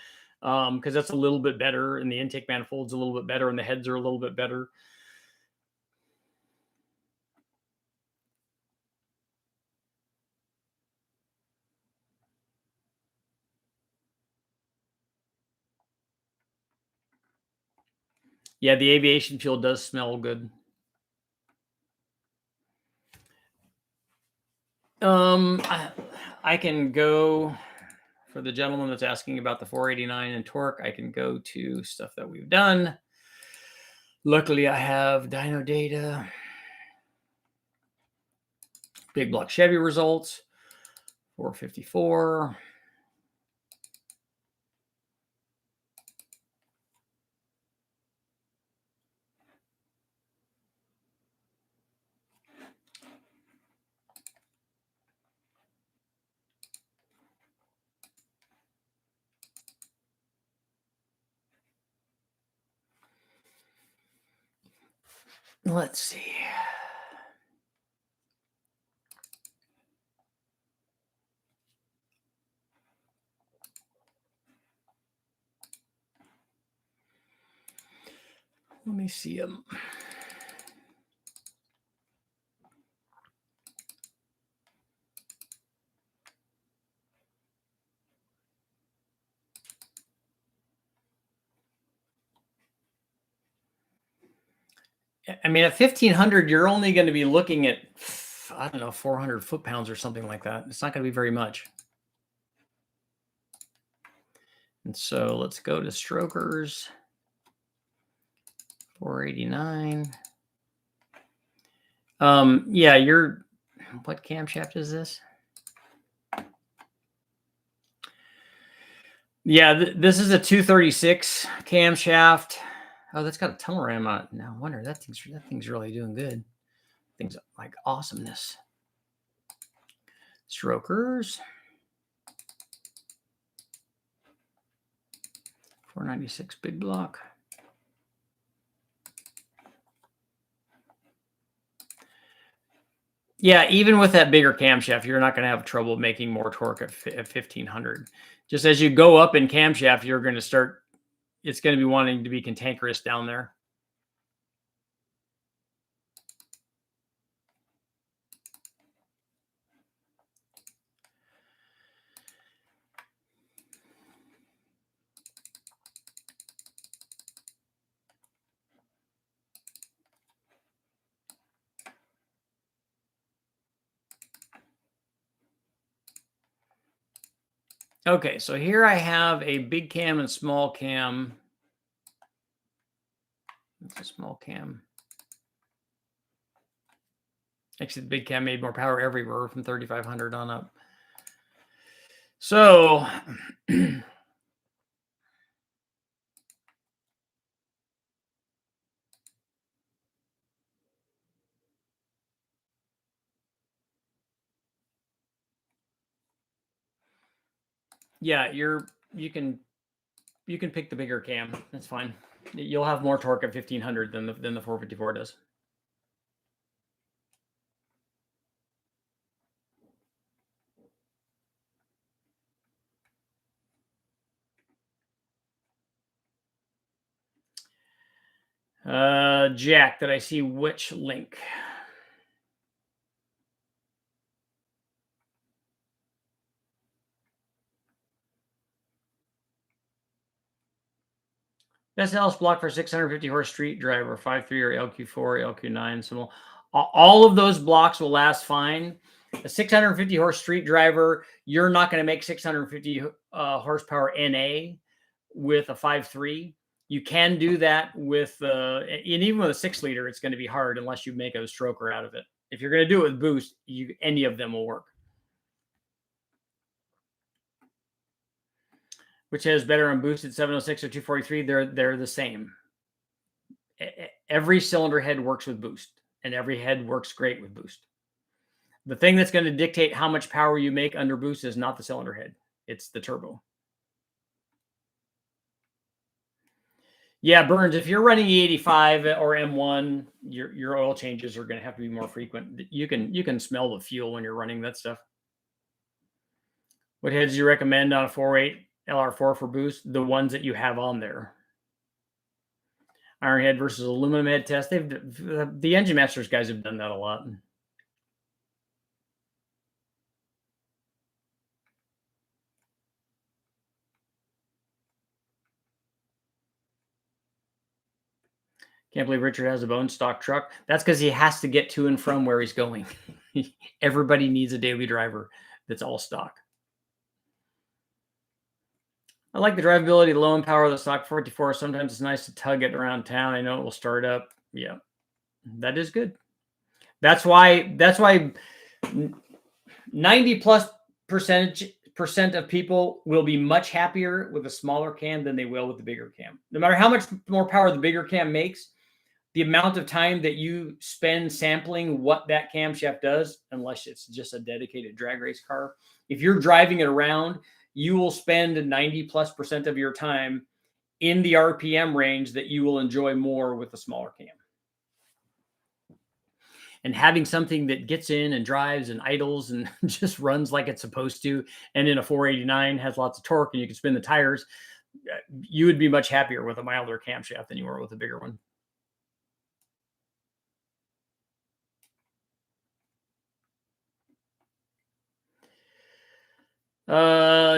because that's a little bit better, and the intake manifold's a little bit better, and the heads are a little bit better. Yeah, the aviation fuel does smell good. I can go for the gentleman that's asking about the 489 and torque. I can go to stuff that we've done. Luckily, I have dyno data, big block Chevy results, 454. Let's see. Let me see them. I mean, at 1500, you're only going to be looking at, I don't know, 400 foot-pounds or something like that. It's not going to be very much. And so let's go to strokers. 489. Yeah, what camshaft is this? Yeah, this is a 236 camshaft. Oh, that's got a tunnel ram on it. No wonder that thing's really doing good. Things like awesomeness. Strokers. 496 big block. Yeah, even with that bigger camshaft, you're not going to have trouble making more torque at 1500. Just as you go up in camshaft, you're going to start, it's going to be wanting to be cantankerous down there. Okay, so here I have a big cam and small cam. It's a small cam. Actually, the big cam made more power everywhere from 3500 on up. So yeah, you can pick the bigger cam. That's fine. You'll have more torque at 1500 than the 454 does. Jack, did I see which link? Best else block for 650 horse street driver, 5.3 or LQ4, LQ9. So all of those blocks will last fine. A 650 horse street driver, you're not going to make 650 horsepower NA with a 5.3. You can do that with, and even with a 6-liter, it's going to be hard unless you make a stroker out of it. If you're going to do it with boost, any of them will work. Which has better on boosted 706 or 243? They're the same. Every cylinder head works with boost, and every head works great with boost. The thing that's going to dictate how much power you make under boost is not the cylinder head. It's the turbo. Yeah, Burns, if you're running E85 or M1, your oil changes are going to have to be more frequent. You can smell the fuel when you're running that stuff. What heads do you recommend on a 4.8 LR4 for boost? The ones that you have on there. Iron head versus aluminum head test. The Engine Masters guys have done that a lot. Can't believe Richard has a bone stock truck. That's because he has to get to and from where he's going. Everybody needs a daily driver that's all stock. I like the drivability, low in power of the stock 44. Sometimes it's nice to tug it around town. I know it will start up. Yeah, that is good. That's why 90 plus percent of people will be much happier with a smaller cam than they will with the bigger cam. No matter how much more power the bigger cam makes, the amount of time that you spend sampling what that camshaft does, unless it's just a dedicated drag race car, if you're driving it around, you will spend 90+% of your time in the RPM range that you will enjoy more with a smaller cam. And having something that gets in and drives and idles and just runs like it's supposed to, and in a 489 has lots of torque and you can spin the tires, you would be much happier with a milder camshaft than you were with a bigger one.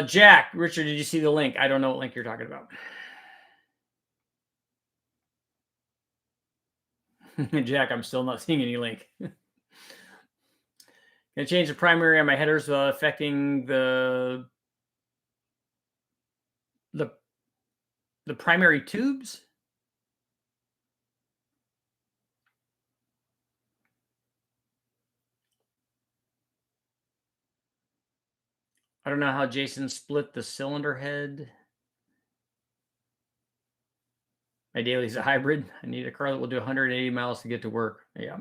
Jack, Richard, did you see the link? I don't know what link you're talking about. Jack, I'm still not seeing any link. Gonna change the primary on my headers affecting the primary tubes. I don't know how Jason split the cylinder head. Ideally, it's a hybrid. I need a car that will do 180 miles to get to work. Yeah.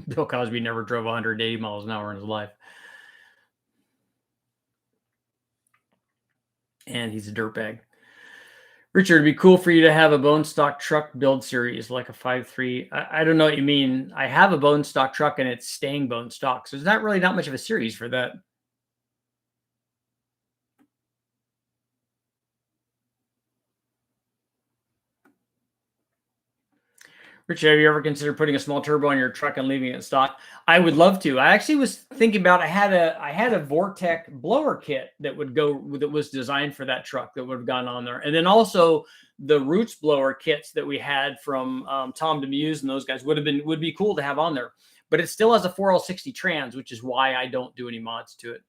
Bill Cosby never drove 180 miles an hour in his life. And he's a dirtbag. Richard, it'd be cool for you to have a bone stock truck build series like a 5.3. I don't know what you mean. I have a bone stock truck and it's staying bone stock. So it's not really not much of a series for that. Richard, have you ever considered putting a small turbo on your truck and leaving it stock? I would love to. I actually was thinking about I had a Vortec blower kit that was designed for that truck that would have gone on there, and then also the Roots blower kits that we had from Tom DeMuse and those guys would be cool to have on there. But it still has a 4L60 trans, which is why I don't do any mods to it.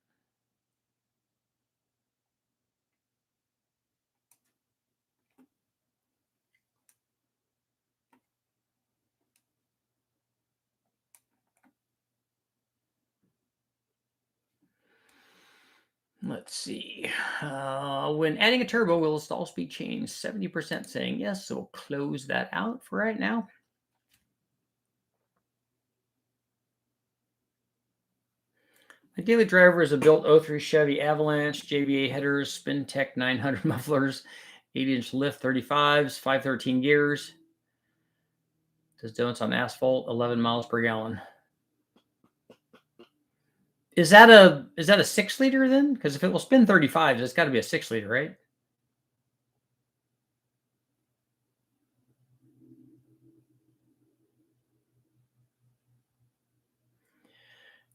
Let's see. When adding a turbo, will the stall speed change? 70% saying yes, so we'll close that out for right now. My daily driver is a built 03 Chevy Avalanche, JBA headers, SpinTech 900 mufflers, 8-inch lift 35s, 513 gears. Does donuts on asphalt, 11 miles per gallon. Is that a 6-liter then? Because if it will spin 35s, it's got to be a 6-liter, right?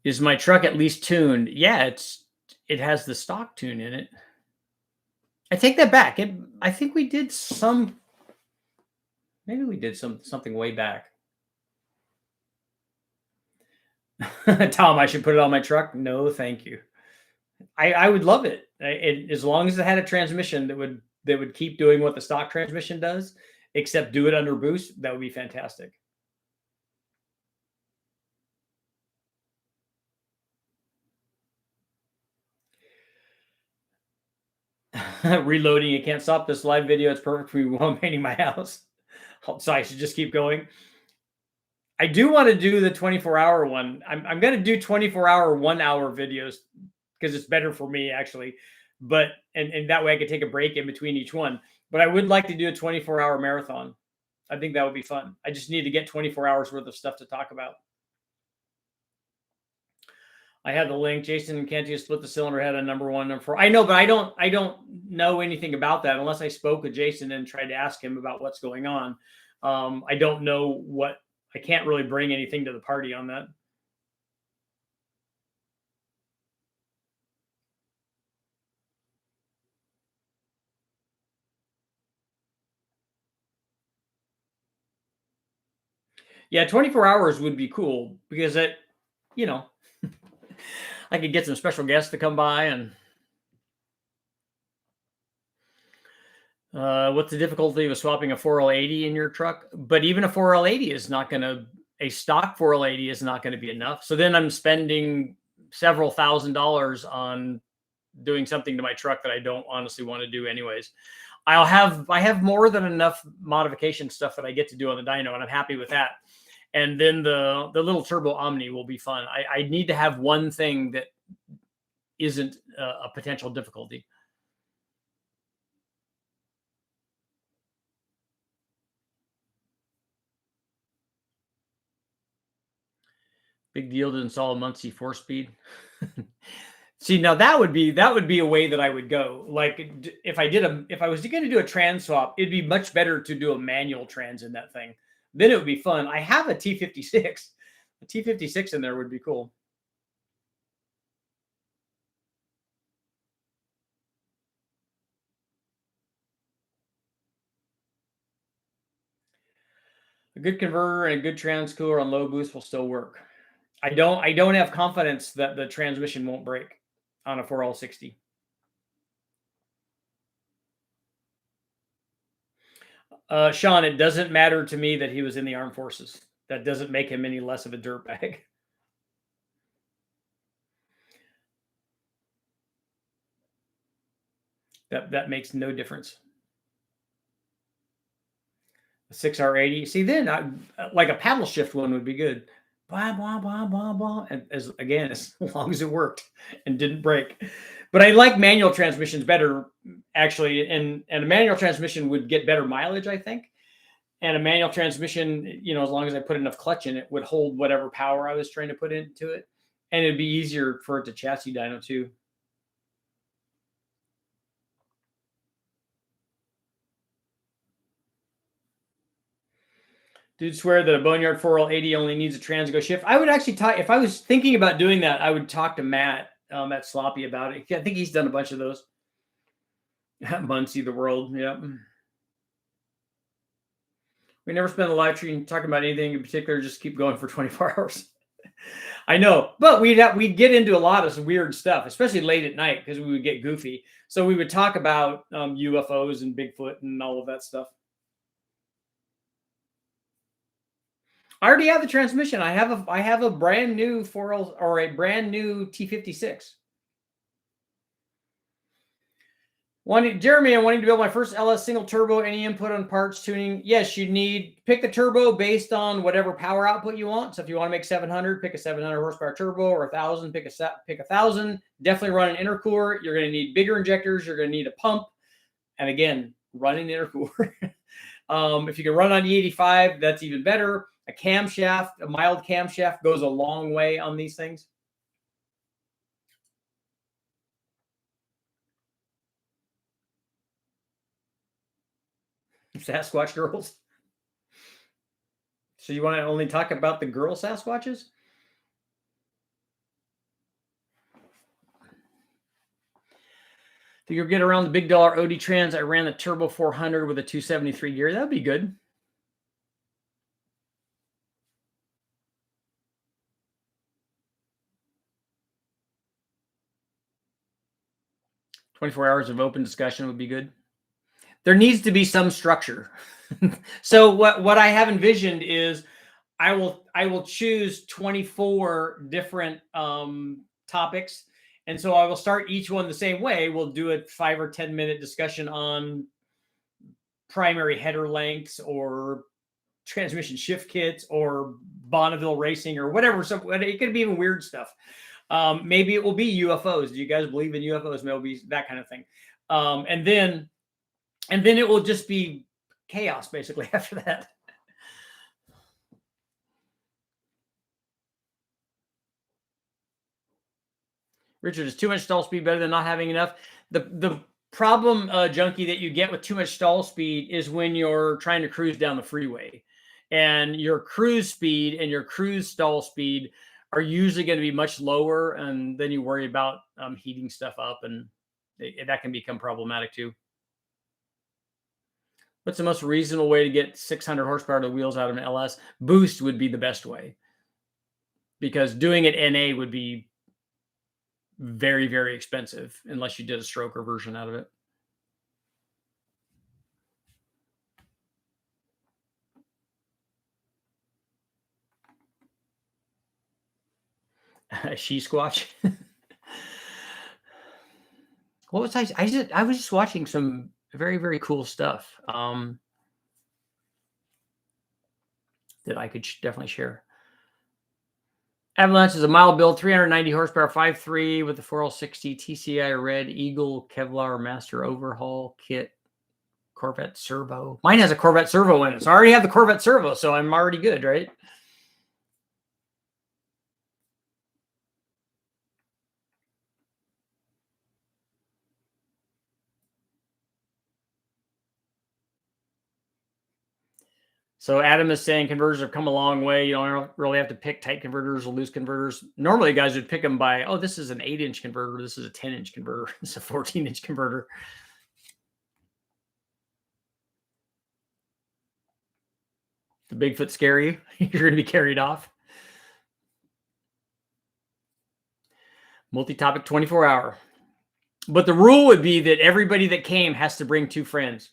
Is my truck at least tuned? Yeah, it has the stock tune in it. I take that back. I think we did some. Maybe we did something way back. Tom, I should put it on my truck. No, thank you. I would love it. As long as it had a transmission that would keep doing what the stock transmission does, except do it under boost. That would be fantastic. Reloading. You can't stop this live video. It's perfect for me while I'm painting my house. So I should just keep going. I do want to do the 24-hour one. I'm going to do 24-hour, 1-hour videos because it's better for me, actually. but and that way I could take a break in between each one. But I would like to do a 24-hour marathon. I think that would be fun. I just need to get 24 hours worth of stuff to talk about. I have the link. Jason can't you split the cylinder head on number 1, number 4. I know, but I don't know anything about that unless I spoke with Jason and tried to ask him about what's going on. I don't know what. I can't really bring anything to the party on that. Yeah, 24 hours would be cool because it, you know, I could get some special guests to come by and what's the difficulty with swapping a 4L80 in your truck? But even a 4L80 is not going to, a stock 4L80 is not going to be enough. So then I'm spending several $1,000s on doing something to my truck that I don't honestly want to do anyways. I have more than enough modification stuff that I get to do on the dyno, and I'm happy with that. And then the little turbo Omni will be fun. I need to have one thing that isn't a potential difficulty. Big deal to install a Muncie 4-speed. See, now that would be a way that I would go. Like if I was going to do a trans swap, it'd be much better to do a manual trans in that thing. Then it would be fun. I have a T56. A T56 in there would be cool. A good converter and a good trans cooler on low boost will still work. I don't have confidence that the transmission won't break on a 4L60. Sean, it doesn't matter to me that he was in the armed forces. That doesn't make him any less of a dirtbag. That makes no difference. A 6R80. See, then like a paddle shift one would be good. Blah, blah, blah, blah, blah. And as long as it worked and didn't break. But I like manual transmissions better, actually. And a manual transmission would get better mileage, I think. And a manual transmission, as long as I put enough clutch in it, would hold whatever power I was trying to put into it. And it'd be easier for it to chassis dyno too. Dude swear that a Boneyard 4L80 only needs a Transgo shift. I would actually talk, if I was thinking about doing that, I would talk to Matt at Sloppy about it. I think he's done a bunch of those. Muncie, the world. Yep. We never spend a live stream talking about anything in particular. Just keep going for 24 hours. I know, but we'd get into a lot of some weird stuff, especially late at night because we would get goofy. So we would talk about UFOs and Bigfoot and all of that stuff. I already have the transmission. I have a brand new 4L or a brand new T56. Jeremy, I'm wanting to build my first LS single turbo. Any input on parts tuning? Yes, you pick the turbo based on whatever power output you want. So if you want to make 700, pick a 700 horsepower turbo, or 1,000, pick 1,000. Definitely run an intercooler. You're going to need bigger injectors. You're going to need a pump. And again, run an intercooler. If you can run on E85, that's even better. A camshaft, a mild camshaft goes a long way on these things. Sasquatch girls. So you want to only talk about the girl Sasquatches? If you get around the big dollar OD trans, I ran the Turbo 400 with a 273 gear. That'd be good. "24 hours of open discussion would be good." There needs to be some structure. So what I have envisioned is I will choose 24 different topics. And so I will start each one the same way. We'll do a 5 or 10 minute discussion on primary header lengths or transmission shift kits or Bonneville racing or whatever. So it could be even weird stuff. Maybe it will be UFOs. Do you guys believe in UFOs? Maybe it'll be that kind of thing. And then it will just be chaos basically after that. Richard, is too much stall speed better than not having enough? The problem, junkie, that you get with too much stall speed is when you're trying to cruise down the freeway, and your cruise speed and your cruise stall speed are usually going to be much lower, and then you worry about heating stuff up, and that can become problematic too. What's the most reasonable way to get 600 horsepower to the wheels out of an LS? Boost would be the best way, because doing it NA would be very, very expensive unless you did a stroker version out of it. She squatch. What was I was just watching some very, very cool stuff that I could definitely share. Avalanche is a mild build, 390 horsepower, 5.3 with the 4L60 TCI Red Eagle Kevlar Master Overhaul Kit, Corvette servo. Mine has a Corvette servo in it, so I already have the Corvette servo, so I'm already good, right? So Adam is saying converters have come a long way. You don't really have to pick tight converters or loose converters. Normally, guys would pick them by, oh, this is an 8-inch converter. This is a 10-inch converter. This is a 14-inch converter. The Bigfoot scare you? You're going to be carried off. Multi-topic 24-hour. But the rule would be that everybody that came has to bring 2 friends.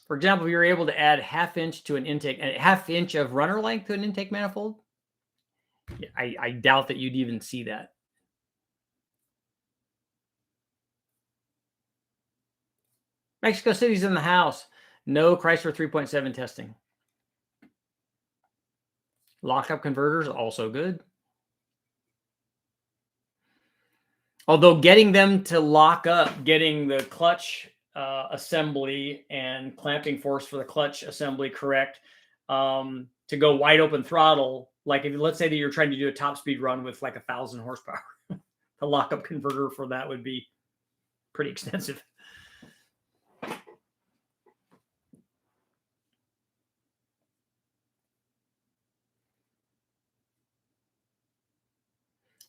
For example, if you're able to add half-inch to an intake, a half-inch of runner length to an intake manifold, I doubt that you'd even see that. Mexico City's in the house. No Chrysler 3.7 testing. Lockup converters, also good. Although getting them to lock up, getting the clutch assembly and clamping force for the clutch assembly correct, to go wide open throttle, like if let's say that you're trying to do a top speed run with like 1,000 horsepower, the lockup converter for that would be pretty extensive.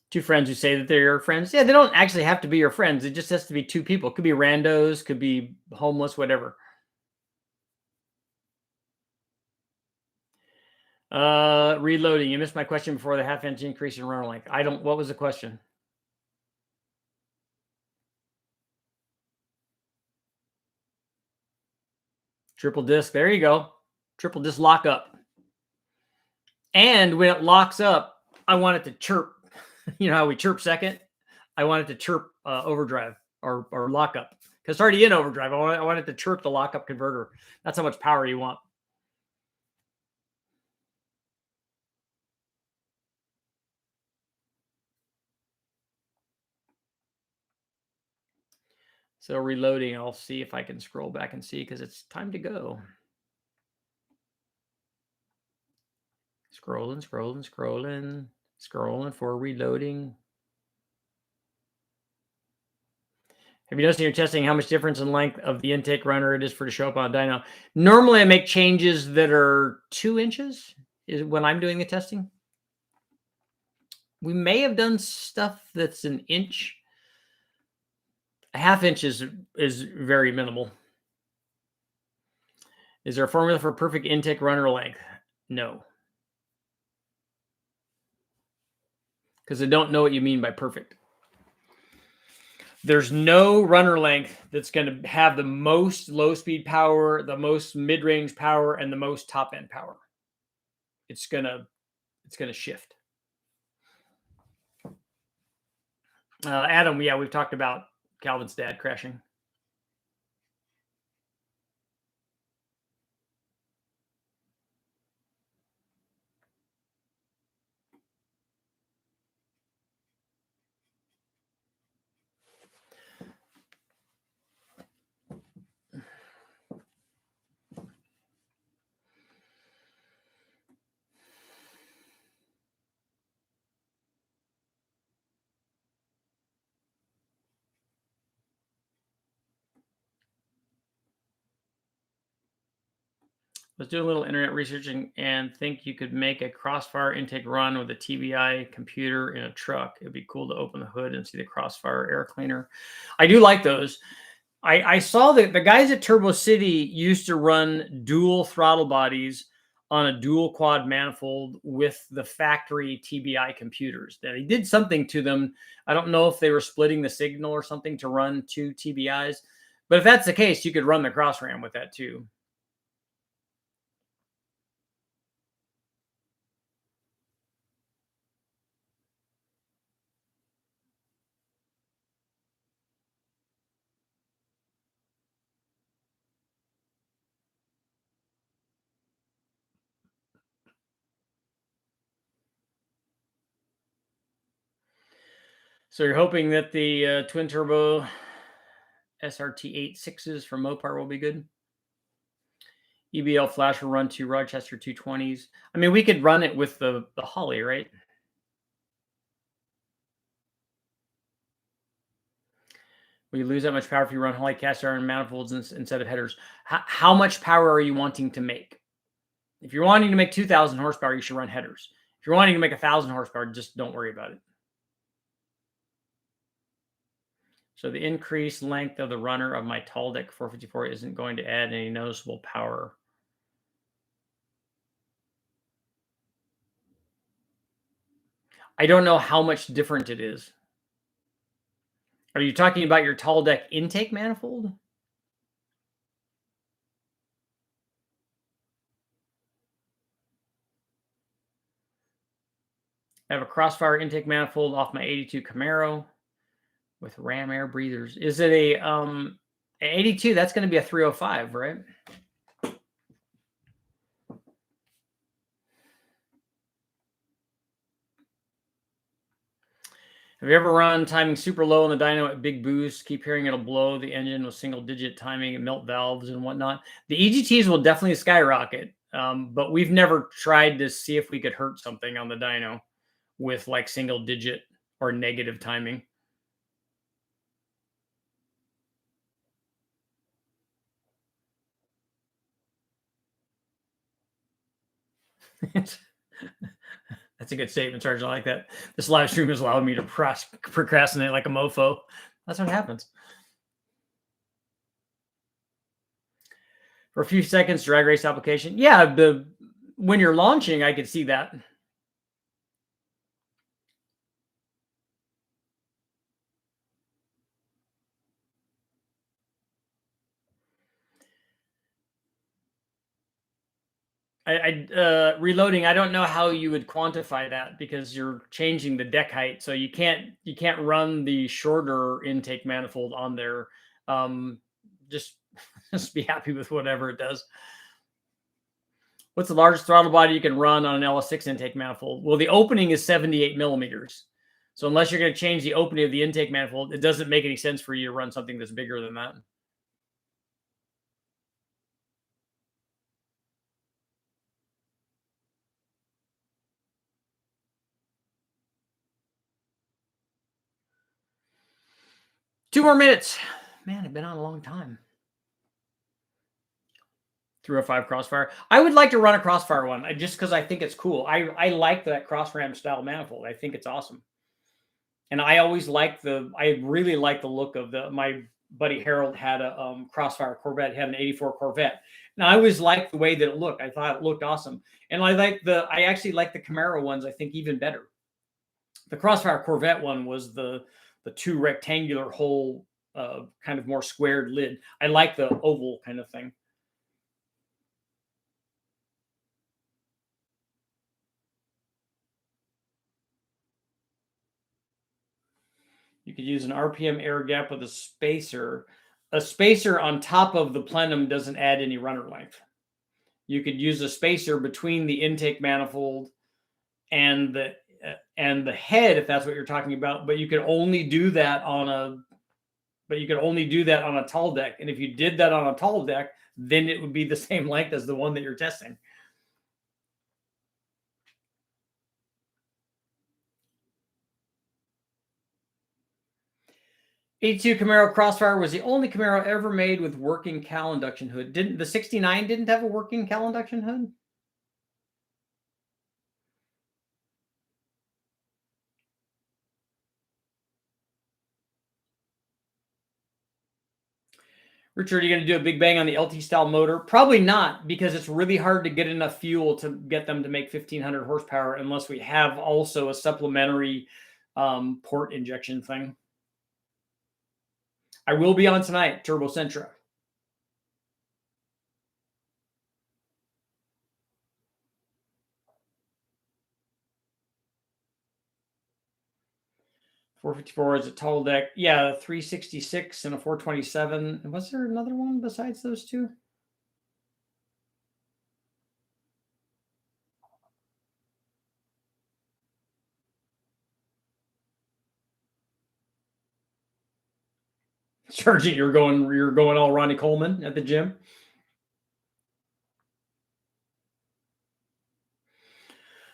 Two friends who say that they're your friends. Yeah, they don't actually have to be your friends. It just has to be 2 people. It could be randos, could be homeless, whatever. Reloading. You missed my question before the half-inch increase in runner length. What was the question? Triple disc. There you go. Triple disc lockup. And when it locks up, I want it to chirp. You know how we chirp second? I want it to chirp overdrive or lockup, because it's already in overdrive. I want it to chirp the lockup converter. That's how much power you want. So reloading, I'll see if I can scroll back and see, because it's time to go. Scrolling for reloading. Have you noticed in your testing how much difference in length of the intake runner it is for to show up on a dyno? Normally, I make changes that are 2 inches is when I'm doing the testing. We may have done stuff that's an inch. A half-inch is very minimal. Is there a formula for perfect intake runner length? No. Because I don't know what you mean by perfect. There's no runner length that's going to have the most low-speed power, the most mid-range power, and the most top-end power. It's gonna shift. Adam, yeah, we've talked about Calvin's dad crashing. Was doing a little internet researching and think you could make a crossfire intake run with a TBI computer in a truck. It'd be cool to open the hood and see the crossfire air cleaner. I do like those. I saw that the guys at Turbo City used to run dual throttle bodies on a dual quad manifold with the factory TBI computers. They did something to them. I don't know if they were splitting the signal or something to run two TBIs, but if that's the case, you could run the cross ram with that too. So you're hoping that the twin turbo SRT 86s from Mopar will be good. EBL flash will run two Rochester 220s. I mean, we could run it with the Holly, right? Will you lose that much power if you run Holly cast iron manifolds instead of headers? How much power are you wanting to make? If you're wanting to make 2,000 horsepower, you should run headers. If you're wanting to make 1,000 horsepower, just don't worry about it. So the increased length of the runner of my tall deck 454 isn't going to add any noticeable power. I don't know how much different it is. Are you talking about your tall deck intake manifold? I have a crossfire intake manifold off my 82 Camaro with ram air breathers. Is it a 82? That's going to be a 305, right? Have you ever run timing super low on the dyno at big boost? Keep hearing it'll blow the engine with single digit timing and melt valves and whatnot. The EGTs will definitely skyrocket, but we've never tried to see if we could hurt something on the dyno with like single digit or negative timing. That's a good statement, Sergeant. I like that. This live stream has allowed me to procrastinate like a mofo. That's what happens. For a few seconds, drag race application. Yeah, when you're launching, I could see that. Reloading. I don't know how you would quantify that because you're changing the deck height, so you can't run the shorter intake manifold on there. Just just be happy with whatever it does. What's the largest throttle body you can run on an LS6 intake manifold? Well, the opening is 78 millimeters. So unless you're going to change the opening of the intake manifold, it doesn't make any sense for you to run something that's bigger than that. Two more minutes. Man, I've been on a long time. 305 crossfire. I would like to run a crossfire one just because I think it's cool. I like that cross ram style manifold. I think it's awesome. And I always I really like the look of my buddy Harold had a crossfire Corvette, he had an 84 Corvette. And I always liked the way that it looked. I thought it looked awesome. And I actually like the Camaro ones, I think, even better. The crossfire Corvette one was the two rectangular hole, kind of more squared lid. I like the oval kind of thing. You could use an RPM air gap with a spacer. A spacer on top of the plenum doesn't add any runner length. You could use a spacer between the intake manifold and the head if that's what you're talking about. But you could only do that on a tall deck. And if you did that on a tall deck, then it would be the same length as the one that you're testing. 82 Camaro Crossfire was the only Camaro ever made with working cowl induction hood. Didn't the 69 didn't have a working cowl induction hood? Richard, are you going to do a big bang on the LT style motor? Probably not, because it's really hard to get enough fuel to get them to make 1500 horsepower unless we have also a supplementary port injection thing. I will be on tonight, Turbo Sentra. .454 is a tall deck. Yeah, a 366 and a 427. Was there another one besides those two? Sergeant, you're going all Ronnie Coleman at the gym.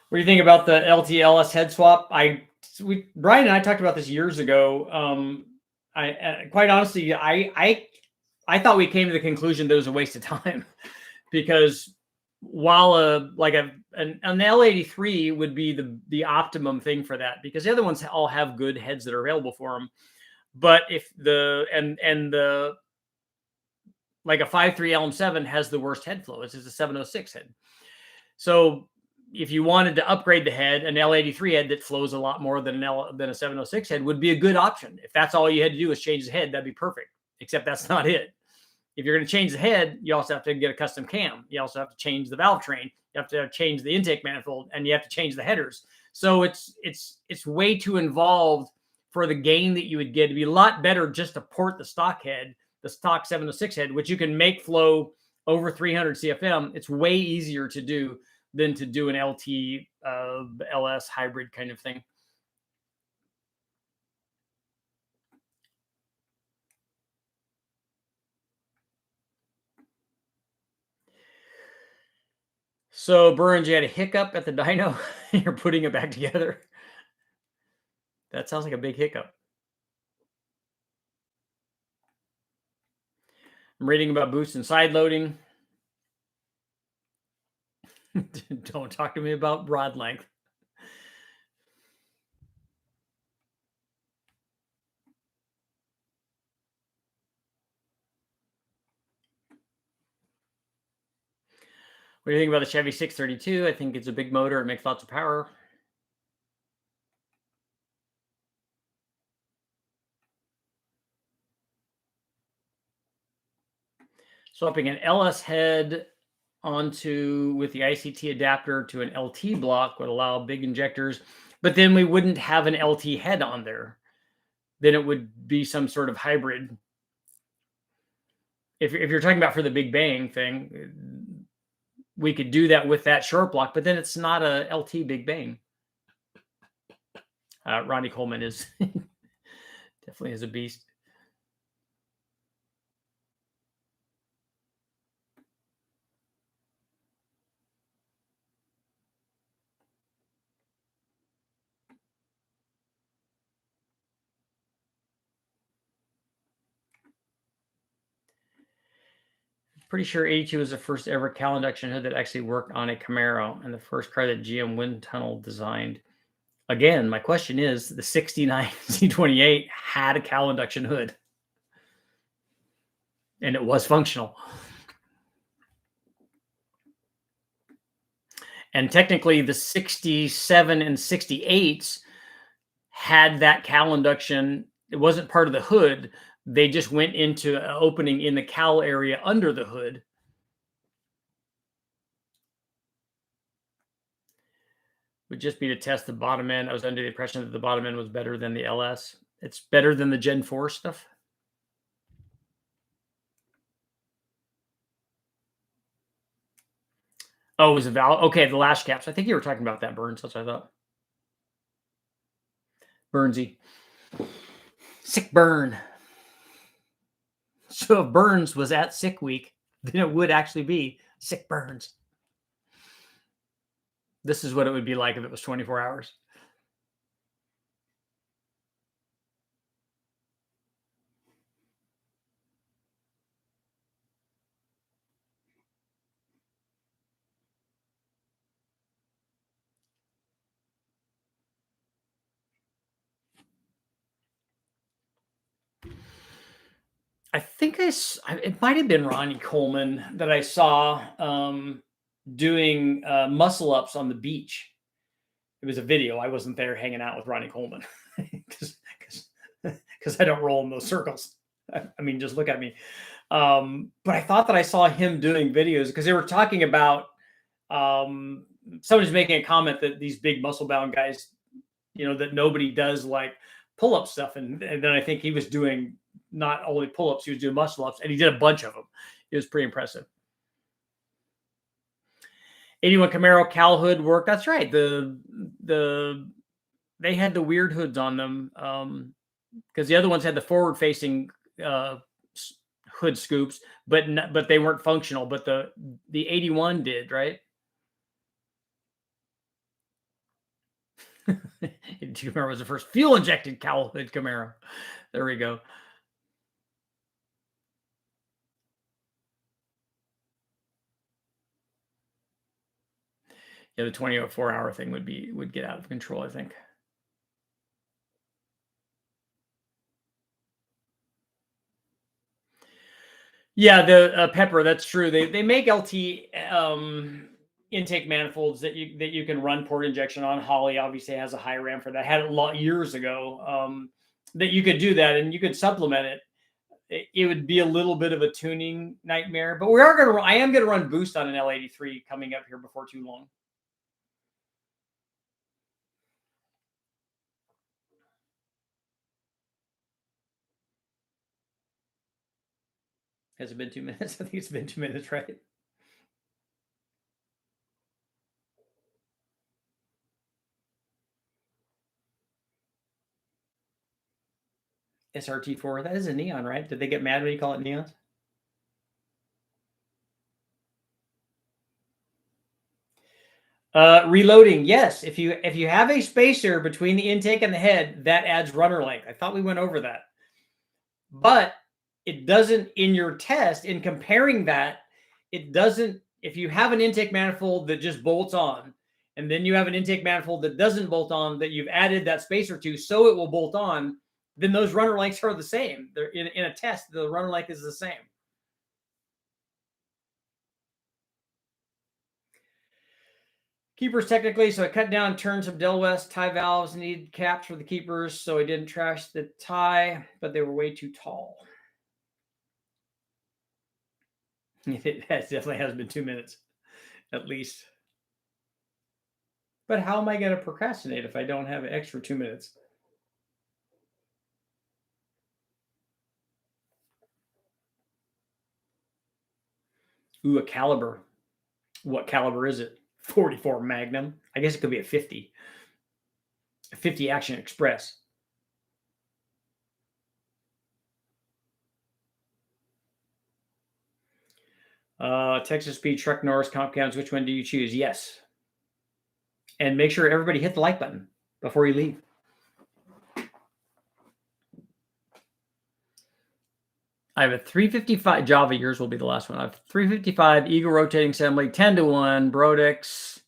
What do you think about the LT-LS head swap? Brian and I talked about this years ago. I quite honestly, I thought we came to the conclusion that it was a waste of time because while an L83 would be the optimum thing for that, because the other ones all have good heads that are available for them. But if like a 5.3 LM7 has the worst head flow, it's a 706 head. So if you wanted to upgrade the head, an L83 head that flows a lot more than a 706 head would be a good option. If that's all you had to do is change the head, that'd be perfect. Except that's not it. If you're going to change the head, you also have to get a custom cam. You also have to change the valve train. You have to change the intake manifold, and you have to change the headers. So it's way too involved for the gain that you would get. It'd be a lot better just to port the stock head, the stock 706 head, which you can make flow over 300 CFM. It's way easier to do than to do an LT LS hybrid kind of thing. So Burns, you had a hiccup at the dyno. You're putting it back together. That sounds like a big hiccup. I'm reading about boost and side loading. Don't talk to me about rod length. What do you think about the Chevy 632? I think it's a big motor. It makes lots of power. Swapping an LS head onto with the ICT adapter to an LT block would allow big injectors, but then we wouldn't have an LT head on there. Then it would be some sort of hybrid. If you're talking about for the Big Bang thing, we could do that with that short block, but then it's not a LT Big Bang. Ronnie Coleman is definitely is a beast. Pretty sure 82 was the first ever cowl induction hood that actually worked on a Camaro and the first car that GM wind tunnel designed. Again, my question is, the 69 C28 had a cowl induction hood. And it was functional. And technically, the 67 and 68s had that cowl induction. It wasn't part of the hood. They just went into an opening in the cowl area under the hood. Would just be to test the bottom end. I was under the impression that the bottom end was better than the LS. It's better than the Gen 4 stuff. Oh, it was a valve. Okay, the lash caps. I think you were talking about that, Burns. That's what I thought. Burnsy. Sick burn. So if Burns was at sick week, then it would actually be sick Burns. This is what it would be like if it was 24 hours. I think it might have been Ronnie Coleman that I saw doing muscle ups on the beach. It was a video. I wasn't there hanging out with Ronnie Coleman because I don't roll in those circles. I mean, just look at me. But I thought that I saw him doing videos because they were talking about somebody's making a comment that these big muscle bound guys, that nobody does like pull up stuff. And then I think he was doing not only pull ups, he was doing muscle ups, and he did a bunch of them. It was pretty impressive. 81 Camaro cowl hood work. That's right. They had the weird hoods on them because the other ones had the forward facing hood scoops, but they weren't functional. But the 81 did, right? Camaro was the first fuel injected cowl hood Camaro. There we go. Yeah, the 24-hour thing would get out of control, I think. Yeah, the Pepper, that's true. They make LT intake manifolds that you can run port injection on. Holly obviously has a high RAM for that. Had it years ago that you could do that and you could supplement it. It would be a little bit of a tuning nightmare, but I am going to run boost on an L83 coming up here before too long. Has it been 2 minutes? I think it's been 2 minutes, right? SRT4, that is a neon, right? Did they get mad when you call it neons? Reloading, yes. If you have a spacer between the intake and the head, that adds runner length. I thought we went over that. But it doesn't in your test, in comparing that, it doesn't, if you have an intake manifold that just bolts on, and then you have an intake manifold that doesn't bolt on, that you've added that spacer to, so it will bolt on, then those runner lengths are the same. They're in a test, the runner length is the same. Keepers technically, so I cut down turns of Del West. Tie valves need caps for the keepers, so I didn't trash the tie, but they were way too tall. It definitely has been 2 minutes, at least. But how am I going to procrastinate if I don't have an extra 2 minutes? Ooh, a caliber. What caliber is it? 44 Magnum. I guess it could be a 50. A 50 Action Express. Texas Speed, Truck Norris, Comp Cams. Which one do you choose? Yes. And make sure everybody hit the like button before you leave. I have a 355 Java. Yours will be the last one. I have 355 Eagle rotating assembly, 10-1 Brodex,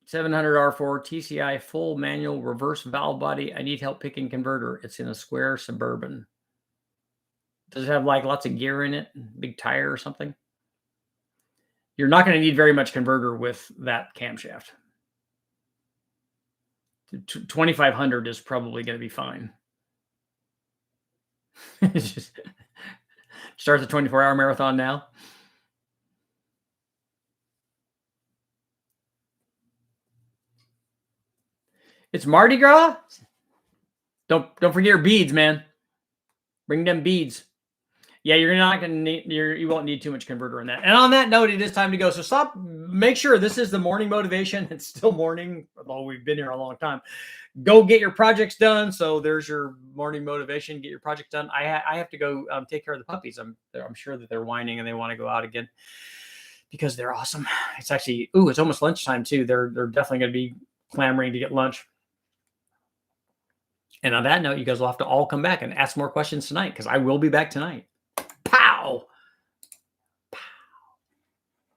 700 R4 TCI full manual reverse valve body. I need help picking converter. It's in a square Suburban. Does it have like lots of gear in it? Big tire or something? You're not going to need very much converter with that camshaft. 2500 is probably going to be fine. Just start the 24-hour marathon now. It's Mardi Gras. Don't forget your beads, man. Bring them beads. Yeah, you're not going to need, you won't need too much converter in that. And on that note, it is time to go. So make sure this is the morning motivation. It's still morning, although we've been here a long time. Go get your projects done. So there's your morning motivation. Get your projects done. I have to go take care of the puppies. I'm sure that they're whining and they want to go out again because they're awesome. It's actually, it's almost lunchtime too. They're definitely going to be clamoring to get lunch. And on that note, you guys will have to all come back and ask more questions tonight because I will be back tonight.